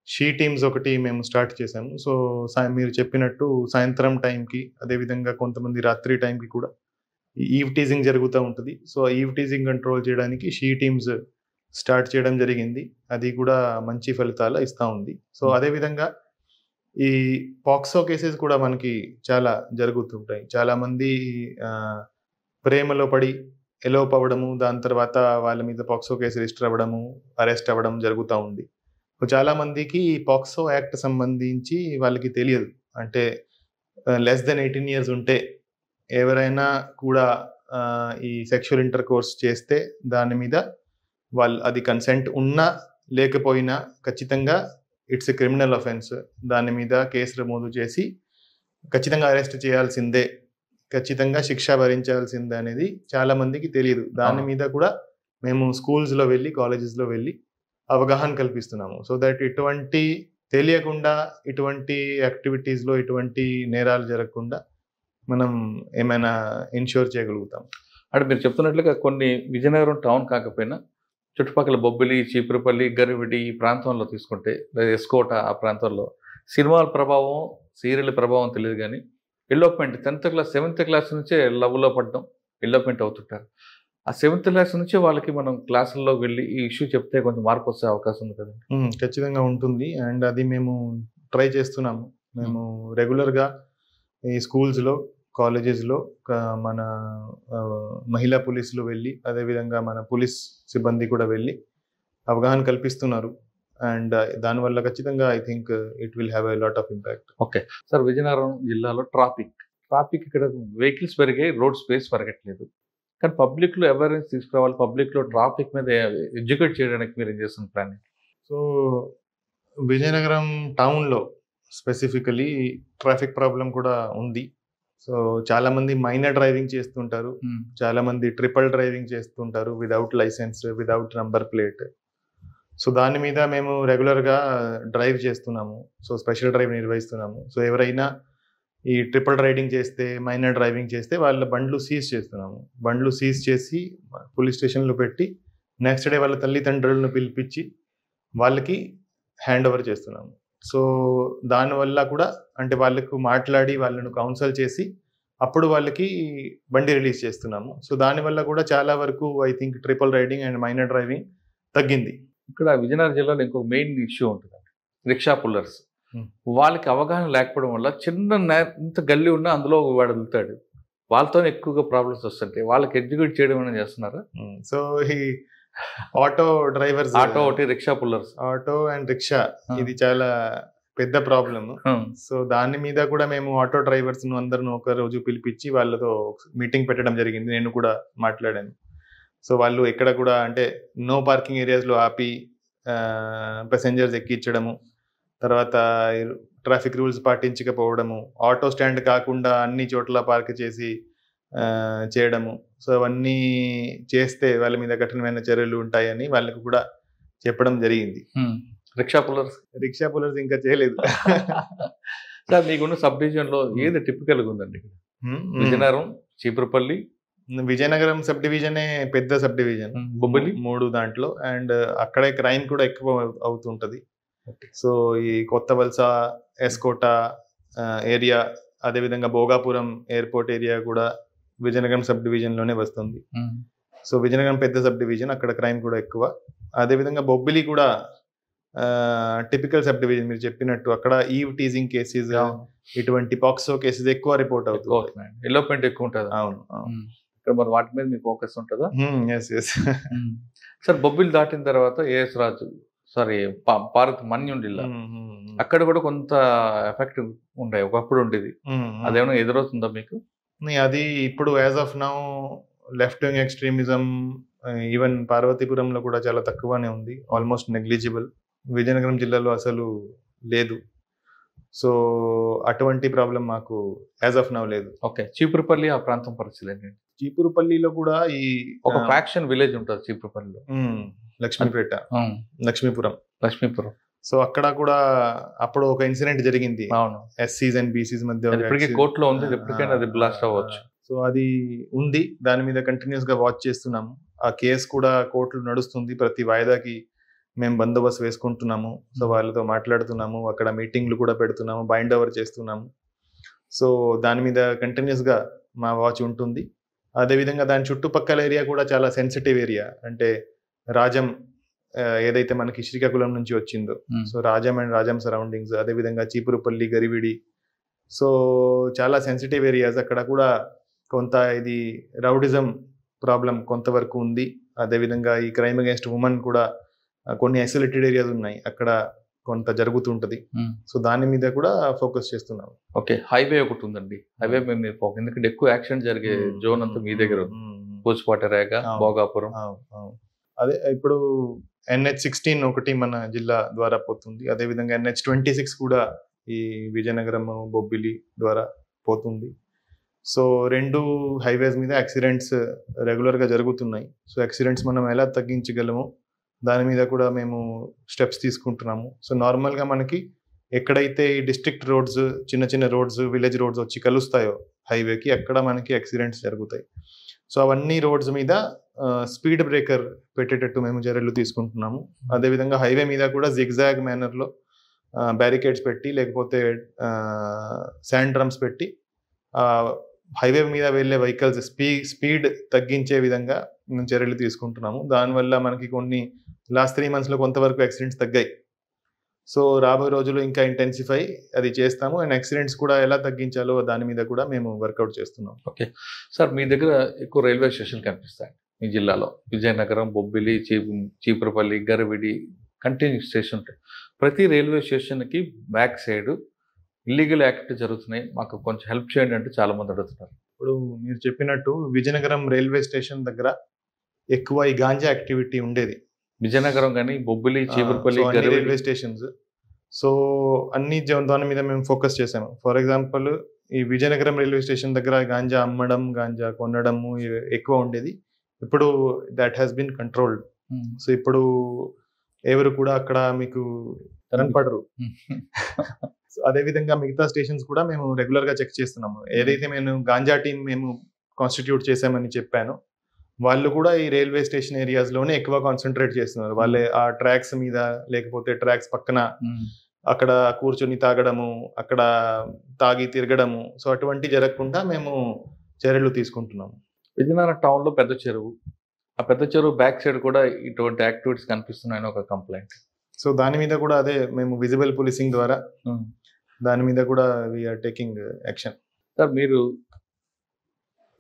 షీ టీమ్స్ ఒకటి మేము స్టార్ట్ చేశాము. సో మీరు చెప్పినట్టు సాయంత్రం టైంకి, అదేవిధంగా కొంతమంది రాత్రి టైంకి కూడా ఈవ్ టీజింగ్ జరుగుతూ ఉంటుంది. సో ఈవ్ టీజింగ్ కంట్రోల్ చేయడానికి షీ టీమ్స్ స్టార్ట్ చేయడం జరిగింది. అది కూడా మంచి ఫలితాలు ఇస్తూ ఉంది. సో అదేవిధంగా ఈ పాక్సో కేసెస్ కూడా మనకి చాలా జరుగుతుంటాయి. చాలామంది ప్రేమలో పడి ఎలోప్ అవ్వడము, దాని తర్వాత వాళ్ళ మీద పాక్సో కేసు రిజిస్టర్ అవ్వడము, అరెస్ట్ అవ్వడం జరుగుతూ ఉంది. చాలా మందికి ఈ పాక్సో యాక్ట్ సంబంధించి వాళ్ళకి తెలియదు. అంటే లెస్ దెన్ 18 years ఉంటే ఎవరైనా కూడా ఈ సెక్షువల్ ఇంటర్ కోర్స్ చేస్తే దాని మీద అది కన్సెంట్ ఉన్నా లేకపోయినా ఖచ్చితంగా ఇట్స్ ఎ క్రిమినల్ అఫెన్స్. దాని మీద కేసు నమోదు చేసి ఖచ్చితంగా అరెస్ట్ చేయాల్సిందే, ఖచ్చితంగా శిక్ష భరించాల్సిందే అనేది చాలా మందికి తెలియదు. దాని మీద కూడా మేము స్కూల్స్లో వెళ్ళి కాలేజెస్లో వెళ్ళి అవగాహన కల్పిస్తున్నాము. సో దట్ ఇటువంటి తెలియకుండా ఇటువంటి యాక్టివిటీస్లో ఇటువంటి నేరాలు జరగకుండా మనం ఏమైనా ఇన్ష్యూర్ చేయగలుగుతాం. అంటే మీరు చెప్తున్నట్లుగా కొన్ని విజయనగరం టౌన్ కాకపోయినా చుట్టుపక్కల బొబ్బిలి, చీపురుపల్లి, గరివిడి ఈ ప్రాంతంలో తీసుకుంటే, లేదా ఎస్కోట ఆ ప్రాంతంలో సినిమాల ప్రభావం, సీరియల్ ప్రభావం తెలియదు కానీ ఎల్లోప్మెంట్ 10th క్లాస్ 7th క్లాస్ నుంచే లవ్లో పడడం, ఎల్లోప్మెంట్ అవుతుంటారు. ఆ 7th క్లాస్ నుంచి వాళ్ళకి మనం క్లాసుల్లో వెళ్ళి ఈ ఇష్యూ చెప్తే కొంచెం మార్పు వచ్చే అవకాశం ఉంది కదండి. ఖచ్చితంగా ఉంటుంది. అండ్ అది మేము ట్రై చేస్తున్నాము. మేము రెగ్యులర్గా ఈ స్కూల్స్లో, కాలేజెస్లో మన మహిళా పోలీసులు వెళ్ళి, అదేవిధంగా మన పోలీస్ సిబ్బంది కూడా వెళ్ళి అవగాహన కల్పిస్తున్నారు. అండ్ దానివల్ల ఖచ్చితంగా I think it will have a lot of impact. Okay sir, Vizianagaram జిల్లాలో ట్రాఫిక్ ఇక్కడ వెహికల్స్ పెరిగాయి, రోడ్ స్పేస్ పెరగట్లేదు. కానీ పబ్లిక్లో అవేర్నెస్ తీసుకురావాలి, పబ్లిక్లో ట్రాఫిక్ మీద ఎడ్యుకేట్ చేయడానికి మీరు ఏం చేస్తున్న ప్లాన్? సో విజయనగరం టౌన్లో స్పెసిఫికలీ ట్రాఫిక్ ప్రాబ్లం కూడా ఉంది. సో చాలా మంది మైనర్ డ్రైవింగ్ చేస్తుంటారు, చాలా మంది ట్రిపుల్ డ్రైవింగ్ చేస్తుంటారు without licence, without number plate. So దాని మీద మేము రెగ్యులర్గా డ్రైవ్ చేస్తున్నాము. సో స్పెషల్ డ్రైవ్ నిర్వహిస్తున్నాము. సో ఎవరైనా ఈ ట్రిపుల్ రైడింగ్ చేస్తే, మైనర్ డ్రైవింగ్ చేస్తే వాళ్ళ బండ్లు సీజ్ చేస్తున్నాము. బండ్లు సీజ్ చేసి పోలీస్ స్టేషన్లో పెట్టి నెక్స్ట్ డే వాళ్ళ తల్లిదండ్రులను పిలిపించి వాళ్ళకి హ్యాండ్ ఓవర్ చేస్తున్నాము. సో దానివల్ల కూడా అంటే వాళ్ళకు మాట్లాడి వాళ్ళను కౌన్సిల్ చేసి అప్పుడు వాళ్ళకి బండి రిలీజ్ చేస్తున్నాము. సో దానివల్ల కూడా చాలా వరకు I think triple riding and minor driving తగ్గింది. ఇక్కడ విజయనగరం జిల్లాలో ఇంకొక మెయిన్ ఇష్యూ ఉంటుందండి, రిక్షా పుల్లర్స్. వాళ్ళకి అవగాహన లేకపోవడం వల్ల ఇంత గల్లీ ఉన్నా అందులో వాడు వెళ్తాడు, వాళ్ళతో ఎక్కువగా ప్రాబ్లమ్స్ వస్తుంటాయి. వాళ్ళకి ఎడ్యుకేట్ చేయడం అనేది చేస్తున్నారా? సో ఈ ఆటో డ్రైవర్స్, ఆటో ఒకటి, rickshaw pullers, auto and rickshaw ఇది చాలా పెద్ద ప్రాబ్లమ్. సో దాని మీద కూడా మేము ఆటో డ్రైవర్స్ ను అందరిని ఒక రోజు పిలిపించి వాళ్ళతో మీటింగ్ పెట్టడం జరిగింది. నేను కూడా మాట్లాడాను. సో వాళ్ళు ఎక్కడ కూడా అంటే నో పార్కింగ్ ఏరియాస్లో ఆపి ప్యాసెంజర్స్ ఎక్కించడము, తర్వాత ట్రాఫిక్ రూల్స్ పాటించకపోవడము, ఆటో స్టాండ్ కాకుండా అన్ని చోట్ల పార్క్ చేసి చేయడము. సో అవన్నీ చేస్తే వాళ్ళ మీద కఠినమైన చర్యలు ఉంటాయని వాళ్ళకు కూడా చెప్పడం జరిగింది. రిక్షా పుల్లర్స్ ఇంకా చేయలేదు. సార్ మీకున్న సబ్ డివిజన్లో ఏది టిపికల్గా ఉందండి? విజయనగరం, చీపురుపల్లి. విజయనగరం సబ్ డివిజనే పెద్ద సబ్ డివిజన్, బొబ్బిలి 3 దాంట్లో. అండ్ అక్కడే క్రైమ్ కూడా ఎక్కువ అవుతుంటది. సో ఈ కొత్త వలస, ఎస్కోట ఏరియా, అదేవిధంగా భోగాపురం ఎయిర్పోర్ట్ ఏరియా కూడా విజయనగరం సబ్ డివిజన్లోనే వస్తుంది. సో విజయనగరం పెద్ద సబ్ డివిజన్, అక్కడ క్రైమ్ కూడా ఎక్కువ. అదేవిధంగా బొబ్బిలి కూడా టిపికల్ సబ్ డివిజన్, మీరు చెప్పినట్టు అక్కడ ఈవ్ టీజింగ్ కేసెస్, ఇటువంటి పాక్సో కేసెస్ ఎక్కువ రిపోర్ట్ అవుతుంది. ఎల్లోప్మెంట్ ఎక్కువ ఉంటుంది. అవును, ఇక్కడ మరి వాటి మీద మీ ఫోకస్ ఉంటుందా? సార్ బొబ్బిలి దాటిన తర్వాత ఏఎస్ రాజు, పార్వతి మన్యం జిల్లా, అక్కడ కూడా కొంత ఎఫెక్ట్ ఉండే, ఒకప్పుడు ఉండేది. అదేమైనా ఎదురవుతుందా మీకు? అది ఇప్పుడు as of now left wing extremism even పార్వతీపురంలో కూడా చాలా తక్కువనే ఉంది, ఆల్మోస్ట్ నెగ్లిజిబుల్. విజయనగరం జిల్లాలో అసలు లేదు. సో అటువంటి ప్రాబ్లం మాకు యాజ్ ఆఫ్ నౌ లేదు. ఓకే, చీపురుపల్లి ఆ ప్రాంతం పరిస్థితి ఏంటండి? చీపురుపల్లిలో కూడా ఈ ఒక ఫ్యాక్షన్ విలేజ్ ఉంటుంది చీపురుపల్లిలో, లక్ష్మీపేట, లక్ష్మీపురం. సో అక్కడ కూడా అప్పుడు ఒక ఇన్సిడెంట్ జరిగింది. అవును, ఎస్సీస్ అండ్ బీసీస్ మధ్య. ఇప్పటికీ కోర్టులో ఉంది, ఎప్పటికైనా అది బ్లాస్ట్ అవ్వచ్చు. సో అది ఉంది, దాని మీద కంటిన్యూస్ గా వాచ్ చేస్తున్నాము. ఆ కేసు కూడా కోర్టులో నడుస్తుంది. ప్రతి వాయిదాకి మేము బందోబస్తు వేసుకుంటున్నాము. సో వాళ్ళతో మాట్లాడుతున్నాము, అక్కడ మీటింగ్లు కూడా పెడుతున్నాము, బైండ్ ఓవర్ చేస్తున్నాము. సో దాని మీద కంటిన్యూస్ గా మా వాచ్ ఉంటుంది. అదేవిధంగా దాని చుట్టుపక్కల ఏరియా కూడా చాలా సెన్సిటివ్ ఏరియా. అంటే రాజం ఏదైతే మనకి శ్రీకాకుళం నుంచి వచ్చిందో, so Rajam and Rajam surroundings, అదేవిధంగా చీపురుపల్లి, గరివిడి, సో చాలా సెన్సిటివ్ ఏరియాస్. అక్కడ కూడా కొంత ఇది రౌడిజం ప్రాబ్లం కొంతవరకు ఉంది. అదేవిధంగా ఈ క్రైమ్ అగేన్స్ట్ ఉమెన్ కూడా కొన్ని ఐసోలేటెడ్ ఏరియాస్ ఉన్నాయి, అక్కడ కొంత జరుగుతుంటది. సో దాని మీద కూడా ఫోకస్ చేస్తున్నాం. ఓకే, హైవే ఒకటి ఉందండి, హైవే మీద ఎందుకంటే ఎక్కువ యాక్సిడెంట్ జరిగే జోన్ అంతా మీ దగ్గర ఉంది, పూచపాటరేగ, భోగాపురం. అదే ఇప్పుడు NH16 ఒకటి మన జిల్లా ద్వారా పోతుంది. అదేవిధంగా NH26 కూడా ఈ విజయనగరం బొబ్బిలి ద్వారా పోతుంది. సో 2 హైవేస్ మీద యాక్సిడెంట్స్ రెగ్యులర్గా జరుగుతున్నాయి. సో యాక్సిడెంట్స్ మనం ఎలా తగ్గించగలమో దాని మీద కూడా మేము స్టెప్స్ తీసుకుంటున్నాము. సో నార్మల్గా మనకి ఎక్కడైతే ఈ డిస్ట్రిక్ట్ రోడ్స్, చిన్న చిన్న రోడ్స్, విలేజ్ రోడ్స్ వచ్చి కలుస్తాయో హైవేకి, అక్కడ మనకి యాక్సిడెంట్స్ జరుగుతాయి. సో అవన్నీ రోడ్స్ మీద స్పీడ్ బ్రేకర్ పెట్టేటట్టు మేము చర్యలు తీసుకుంటున్నాము. అదేవిధంగా హైవే మీద కూడా జిగ్జాగ్ మేనర్లో బ్యారికేడ్స్ పెట్టి, లేకపోతే శాండ్ డ్రమ్స్ పెట్టి హైవే మీద వెళ్ళే వెహికల్స్ స్పీడ్ తగ్గించే విధంగా మేము చర్యలు తీసుకుంటున్నాము. దానివల్ల మనకి కొన్ని లాస్ట్ 3 monthsలో కొంతవరకు యాక్సిడెంట్స్ తగ్గాయి. సో రాబోయే రోజులు ఇంకా ఇంటెన్సిఫై అది చేస్తాము. అండ్ యాక్సిడెంట్స్ కూడా ఎలా తగ్గించాలో దాని మీద కూడా మేము వర్కౌట్ చేస్తున్నాం. ఓకే సార్, మీ దగ్గర ఎక్కువ రైల్వే స్టేషన్ కనిపిస్తాయి మీ జిల్లాలో. విజయనగరం, బొబ్బిలి, చీపురపల్లి, గరవిడి కంటిన్యూస్ స్టేషన్ ఉంటాయి. ప్రతి రైల్వే స్టేషన్కి బ్యాక్ సైడ్ ఇల్లీగల్ యాక్ట్ జరుగుతున్నాయి, మాకు కొంచెం హెల్ప్ చేయండి అంటే చాలా మంది అడుగుతున్నారు. ఇప్పుడు మీరు చెప్పినట్టు విజయనగరం రైల్వే స్టేషన్ దగ్గర ఎక్కువ ఈ గాంజా యాక్టివిటీ ఉండేది. విజయనగరం కానీ Bobbili, Cheepurupalli, railway stations. So అన్ని దాని మీద మేము ఫోకస్ చేసాము. ఫర్ ఎగ్జాంపుల్ ఈ విజయనగరం రైల్వే స్టేషన్ దగ్గర గాంజా అమ్మడం, గాంజా కొనడము ఎక్కువ ఉండేది. ఇప్పుడు that has been controlled. So ఇప్పుడు ఎవరు కూడా అక్కడ మీకు కనపడరు. అదేవిధంగా మిగతా స్టేషన్స్ కూడా మేము రెగ్యులర్గా చెక్ చేస్తున్నాము. ఏదైతే మేము గాంజా టీం మేము కాన్స్టిట్యూట్ చేసామని చెప్పాను, వాళ్ళు కూడా ఈ రైల్వే స్టేషన్ ఏరియాస్లోనే ఎక్కువ కాన్సన్ట్రేట్ చేస్తున్నారు. వాళ్ళే ఆ ట్రాక్స్ మీద, లేకపోతే ట్రాక్స్ పక్కన అక్కడ కూర్చొని తాగడము, అక్కడ తాగి తిరగడము. సో అటువంటి జరగకుండా మేము చర్యలు తీసుకుంటున్నాము. విజయనగరం టౌన్లో పెద్ద చెరువు, ఆ పెద్ద చెరువు బ్యాక్ సైడ్ కూడా ఇటువంటి యాక్టివిటీస్ కనిపిస్తున్నాయని ఒక కంప్లైంట్. సో దాని మీద కూడా అదే మేము విజిబుల్ పోలీసింగ్ ద్వారా దాని మీద కూడా వీఆర్ టేకింగ్ యాక్షన్. సార్ మీరు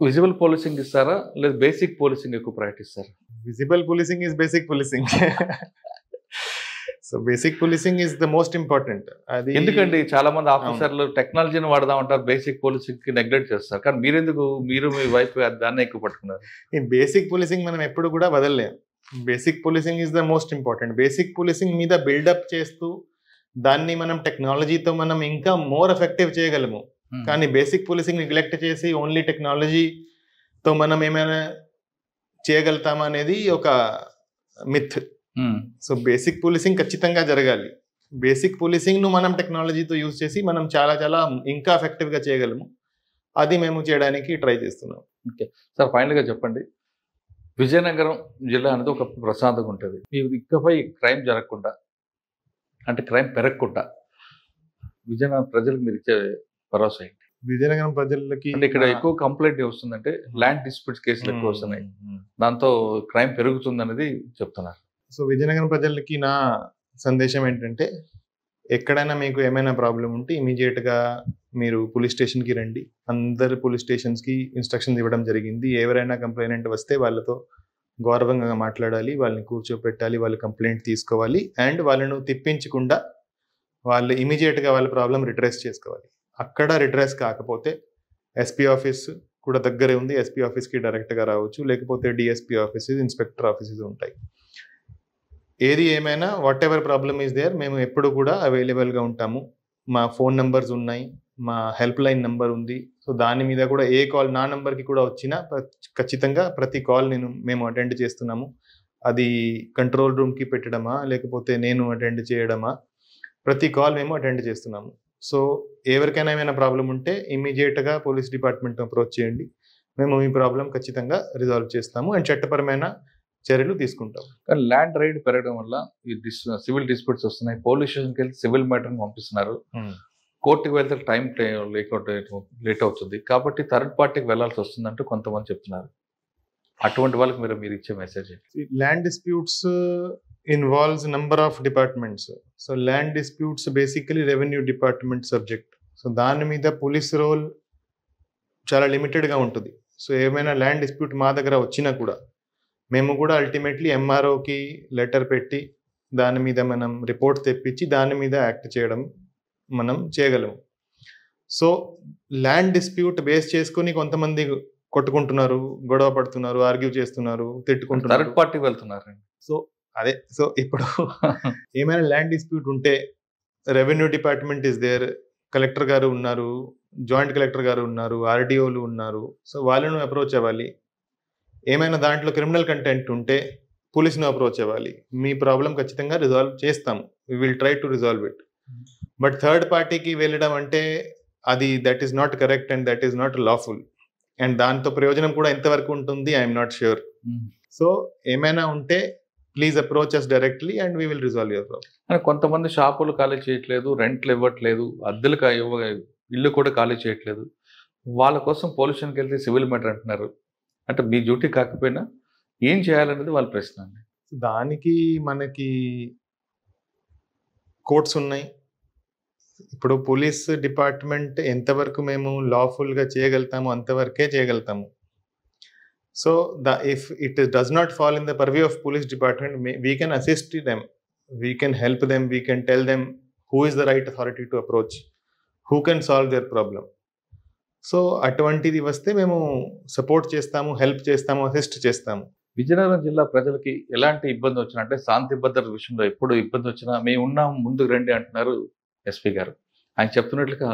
విజిబుల్ పోలీసింగ్ ఇస్తారా లేదా బేసిక్ పోలీసింగ్ ఎక్కువ ప్రాక్టీస్ ఇస్తారా? Visible policing is basic policing. So basic policing is the most important. అది ఎందుకండి చాలా మంది ఆఫీసర్లు టెక్నాలజీని వాడదాం అంటారు, బేసిక్ పోలీసింగ్ కి నెగ్లెక్ట్ చేస్తారు. కానీ మీరు మీ వైఫ్ దాన్ని ఎక్కువ పట్టుకున్నారు. ఈ బేసిక్ పోలీసింగ్ మనం ఎప్పుడు కూడా వదలలేం. Basic policing is the most important. Basic policing మీద బిల్డప్ చేస్తూ దాన్ని మనం టెక్నాలజీతో మనం ఇంకా మోర్ ఎఫెక్టివ్ చేయగలము. కానీ బేసిక్ పోలీసింగ్ నెగ్లెక్ట్ చేసి ఓన్లీ టెక్నాలజీతో మనం ఏమైనా చేయగలుగుతామా అనేది ఒక మిత్. సో బేసిక్ పోలీసింగ్ ఖచ్చితంగా జరగాలి. బేసిక్ పోలీసింగ్ ను మనం టెక్నాలజీతో యూజ్ చేసి మనం చాలా చాలా ఇంకా ఎఫెక్టివ్గా చేయగలము. అది మేము చేయడానికి ట్రై చేస్తున్నాం. ఓకే సార్, ఫైనల్గా చెప్పండి, విజయనగరం జిల్లా అనేది ఒక ప్రశాంతంగా ఉంటుంది. ఇకపై క్రైమ్ జరగకుండా, అంటే క్రైమ్ పెరగకుండా విజయనగరం ప్రజలకు మీరు ఇచ్చే భరోసా ఏంటి? విజయనగరం ప్రజలకి అంటే ఇక్కడ ఎక్కువ కంప్లైంట్ వస్తుందంటే ల్యాండ్ డిస్ప్యూట్స్ కేసులు ఎక్కువ వస్తున్నాయి, దాంతో క్రైమ్ పెరుగుతుంది అనేది చెప్తున్నారు. సో విజయనగరం ప్రజలకి నా సందేశం ఏంటంటే, ఎక్కడైనా మీకు ఏమైనా ప్రాబ్లం ఉంటే ఇమీడియట్గా మీరు పోలీస్ స్టేషన్కి రండి. అందరు పోలీస్ స్టేషన్స్కి ఇన్స్ట్రక్షన్స్ ఇవ్వడం జరిగింది. ఎవరైనా కంప్లైంట్ వస్తే వాళ్ళతో గౌరవంగా మాట్లాడాలి, వాళ్ళని కూర్చోపెట్టాలి, వాళ్ళు కంప్లైంట్ తీసుకోవాలి. అండ్ వాళ్ళను తిప్పించకుండా వాళ్ళు ఇమీడియట్గా వాళ్ళ ప్రాబ్లం రిట్రెస్ చేసుకోవాలి. అక్కడ రిట్రెస్ కాకపోతే ఎస్పీ ఆఫీస్ కూడా దగ్గరే ఉంది, ఎస్పీ ఆఫీస్కి డైరెక్ట్గా రావచ్చు, లేకపోతే డిఎస్పీ ఆఫీసెస్, ఇన్స్పెక్టర్ ఆఫీసెస్ ఉంటాయి. ఏది ఏమైనా whatever problem is there, మేము ఎప్పుడు కూడా అవైలబుల్గా ఉంటాము. మా ఫోన్ నెంబర్స్ ఉన్నాయి, మా హెల్ప్ లైన్ నెంబర్ ఉంది. సో దాని మీద కూడా ఏ కాల్ నా నెంబర్కి కూడా వచ్చినా ఖచ్చితంగా ప్రతి కాల్ మేము అటెండ్ చేస్తున్నాము. అది కంట్రోల్ రూమ్కి పెట్టడమా లేకపోతే నేను అటెండ్ చేయడమా, ప్రతి కాల్ మేము అటెండ్ చేస్తున్నాము. సో ఎవరికైనా ఏమైనా ప్రాబ్లం ఉంటే ఇమీడియట్గా పోలీస్ డిపార్ట్మెంట్ అప్రోచ్ చేయండి. మేము ఈ ప్రాబ్లం ఖచ్చితంగా రిజాల్వ్ చేస్తాము అండ్ చట్టపరమైన చర్యలు తీసుకుంటాం. కానీ ల్యాండ్ రైడ్ పెరగడం వల్ల ఈ సివిల్ డిస్ప్యూట్స్ వస్తున్నాయి. పోలీస్ స్టేషన్కి వెళ్తే సివిల్ మ్యాటర్ని పంపిస్తున్నారు, కోర్టుకి వెళ్తే టైం లేట్ అవుతుంది, కాబట్టి థర్డ్ పార్టీకి వెళ్లాల్సి వస్తుందంటూ కొంతమంది చెప్తున్నారు. అటువంటి వాళ్ళకి మీరు ఇచ్చే message? Land disputes involves number of departments. So land disputes basically revenue department subject. So దాని మీద పోలీస్ రోల్ చాలా లిమిటెడ్గా ఉంటుంది. సో ఏమైనా ల్యాండ్ డిస్ప్యూట్ మా దగ్గర వచ్చినా కూడా మేము కూడా అల్టిమేట్లీ ఎంఆర్ఓకి లెటర్ పెట్టి దాని మీద మనం రిపోర్ట్ తెప్పించి దాని మీద యాక్ట్ చేయడం మనం చేయగలము. సో ల్యాండ్ డిస్ప్యూట్ బేస్ చేసుకుని కొంతమంది కొట్టుకుంటున్నారు, గొడవ పడుతున్నారు, ఆర్గ్యూ చేస్తున్నారు, తిట్టుకుంటున్నారు, థర్డ్ పార్టీకి వెళ్తున్నారు. సో అదే, సో ఇప్పుడు ఏమైనా ల్యాండ్ డిస్ప్యూట్ ఉంటే revenue department is there, collector గారు ఉన్నారు, జాయింట్ కలెక్టర్ గారు ఉన్నారు, ఆర్డీఓలు ఉన్నారు. సో వాళ్ళను అప్రోచ్ అవ్వాలి. ఏమైనా దాంట్లో క్రిమినల్ కంటెంట్ ఉంటే పోలీస్ను అప్రోచ్ అవ్వాలి. మీ ప్రాబ్లం ఖచ్చితంగా రిజాల్వ్ చేస్తాము. We will try to resolve it. But third పార్టీకి వెళ్ళడం అంటే అది that is not correct and that is not lawful. And దాంతో ప్రయోజనం కూడా ఎంతవరకు ఉంటుంది ఐఎమ్ నాట్ ష్యూర్. సో ఏమైనా ఉంటే please approach us directly and we will resolve your problem. కానీ కొంతమంది షాపులు ఖాళీ చేయట్లేదు, రెంట్లు ఇవ్వట్లేదు, అద్దెలు ఇల్లు కూడా ఖాళీ చేయట్లేదు. వాళ్ళ కోసం పోలీస్ స్టేషన్కి వెళ్తే సివిల్ మ్యాటర్ అంటున్నారు. అంటే మీ డ్యూటీ కాకపోయినా ఏం చేయాలనేది వాళ్ళ ప్రశ్న అండి. దానికి మనకి కోర్ట్స్ ఉన్నాయి. ఇప్పుడు పోలీస్ డిపార్ట్మెంట్ ఎంతవరకు మేము లాఫుల్గా చేయగలుగుతాము అంతవరకే చేయగలుగుతాము. So if it does not fall in the purview of police department, we can assist them, we can help them, we can tell them who is the right authority to approach, who can solve their problem. So అటువంటిది వస్తే మేము support చేస్తాము, help చేస్తాము, assist చేస్తాము. విజయనగరం జిల్లా ప్రజలకి ఎలాంటి ఇబ్బంది వచ్చినా, అంటే శాంతి భద్రత విషయంలో ఎప్పుడు ఇబ్బంది వచ్చినా మేము ఉన్నాం ముందుకు రండి అంటున్నారు ఎస్పీ గారు. ఆయన చెప్తున్నట్లుగా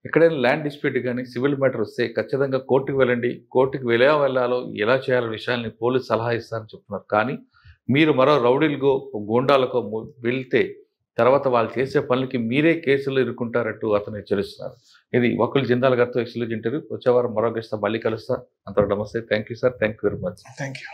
ఎక్కడైనా ల్యాండ్ డిస్ప్యూట్ కానీ సివిల్ మ్యాటర్ వస్తే ఖచ్చితంగా కోర్టుకు వెళ్ళండి, కోర్టుకు వెళ్ళాలో ఎలా చేయాలనే విషయాల్ని పోలీసు సలహా ఇస్తారని చెప్తున్నారు. కానీ మీరు మరో రౌడీలకో గూండాలకో వెళ్తే తర్వాత వాళ్ళు చేసే పనులకి మీరే కేసులు ఇరుక్కుంటారంటూ అతను హెచ్చరిస్తున్నారు. ఇది వకుల్ జిందాల్ గారితో ఎక్స్క్లూజివ్ ఇంటర్వ్యూ. వచ్చే వారం మరో గెస్ట్తో మళ్ళీ కలుస్తా. అంతవరకు నమస్తే. Thank you sir. Thank you very much. Thank you.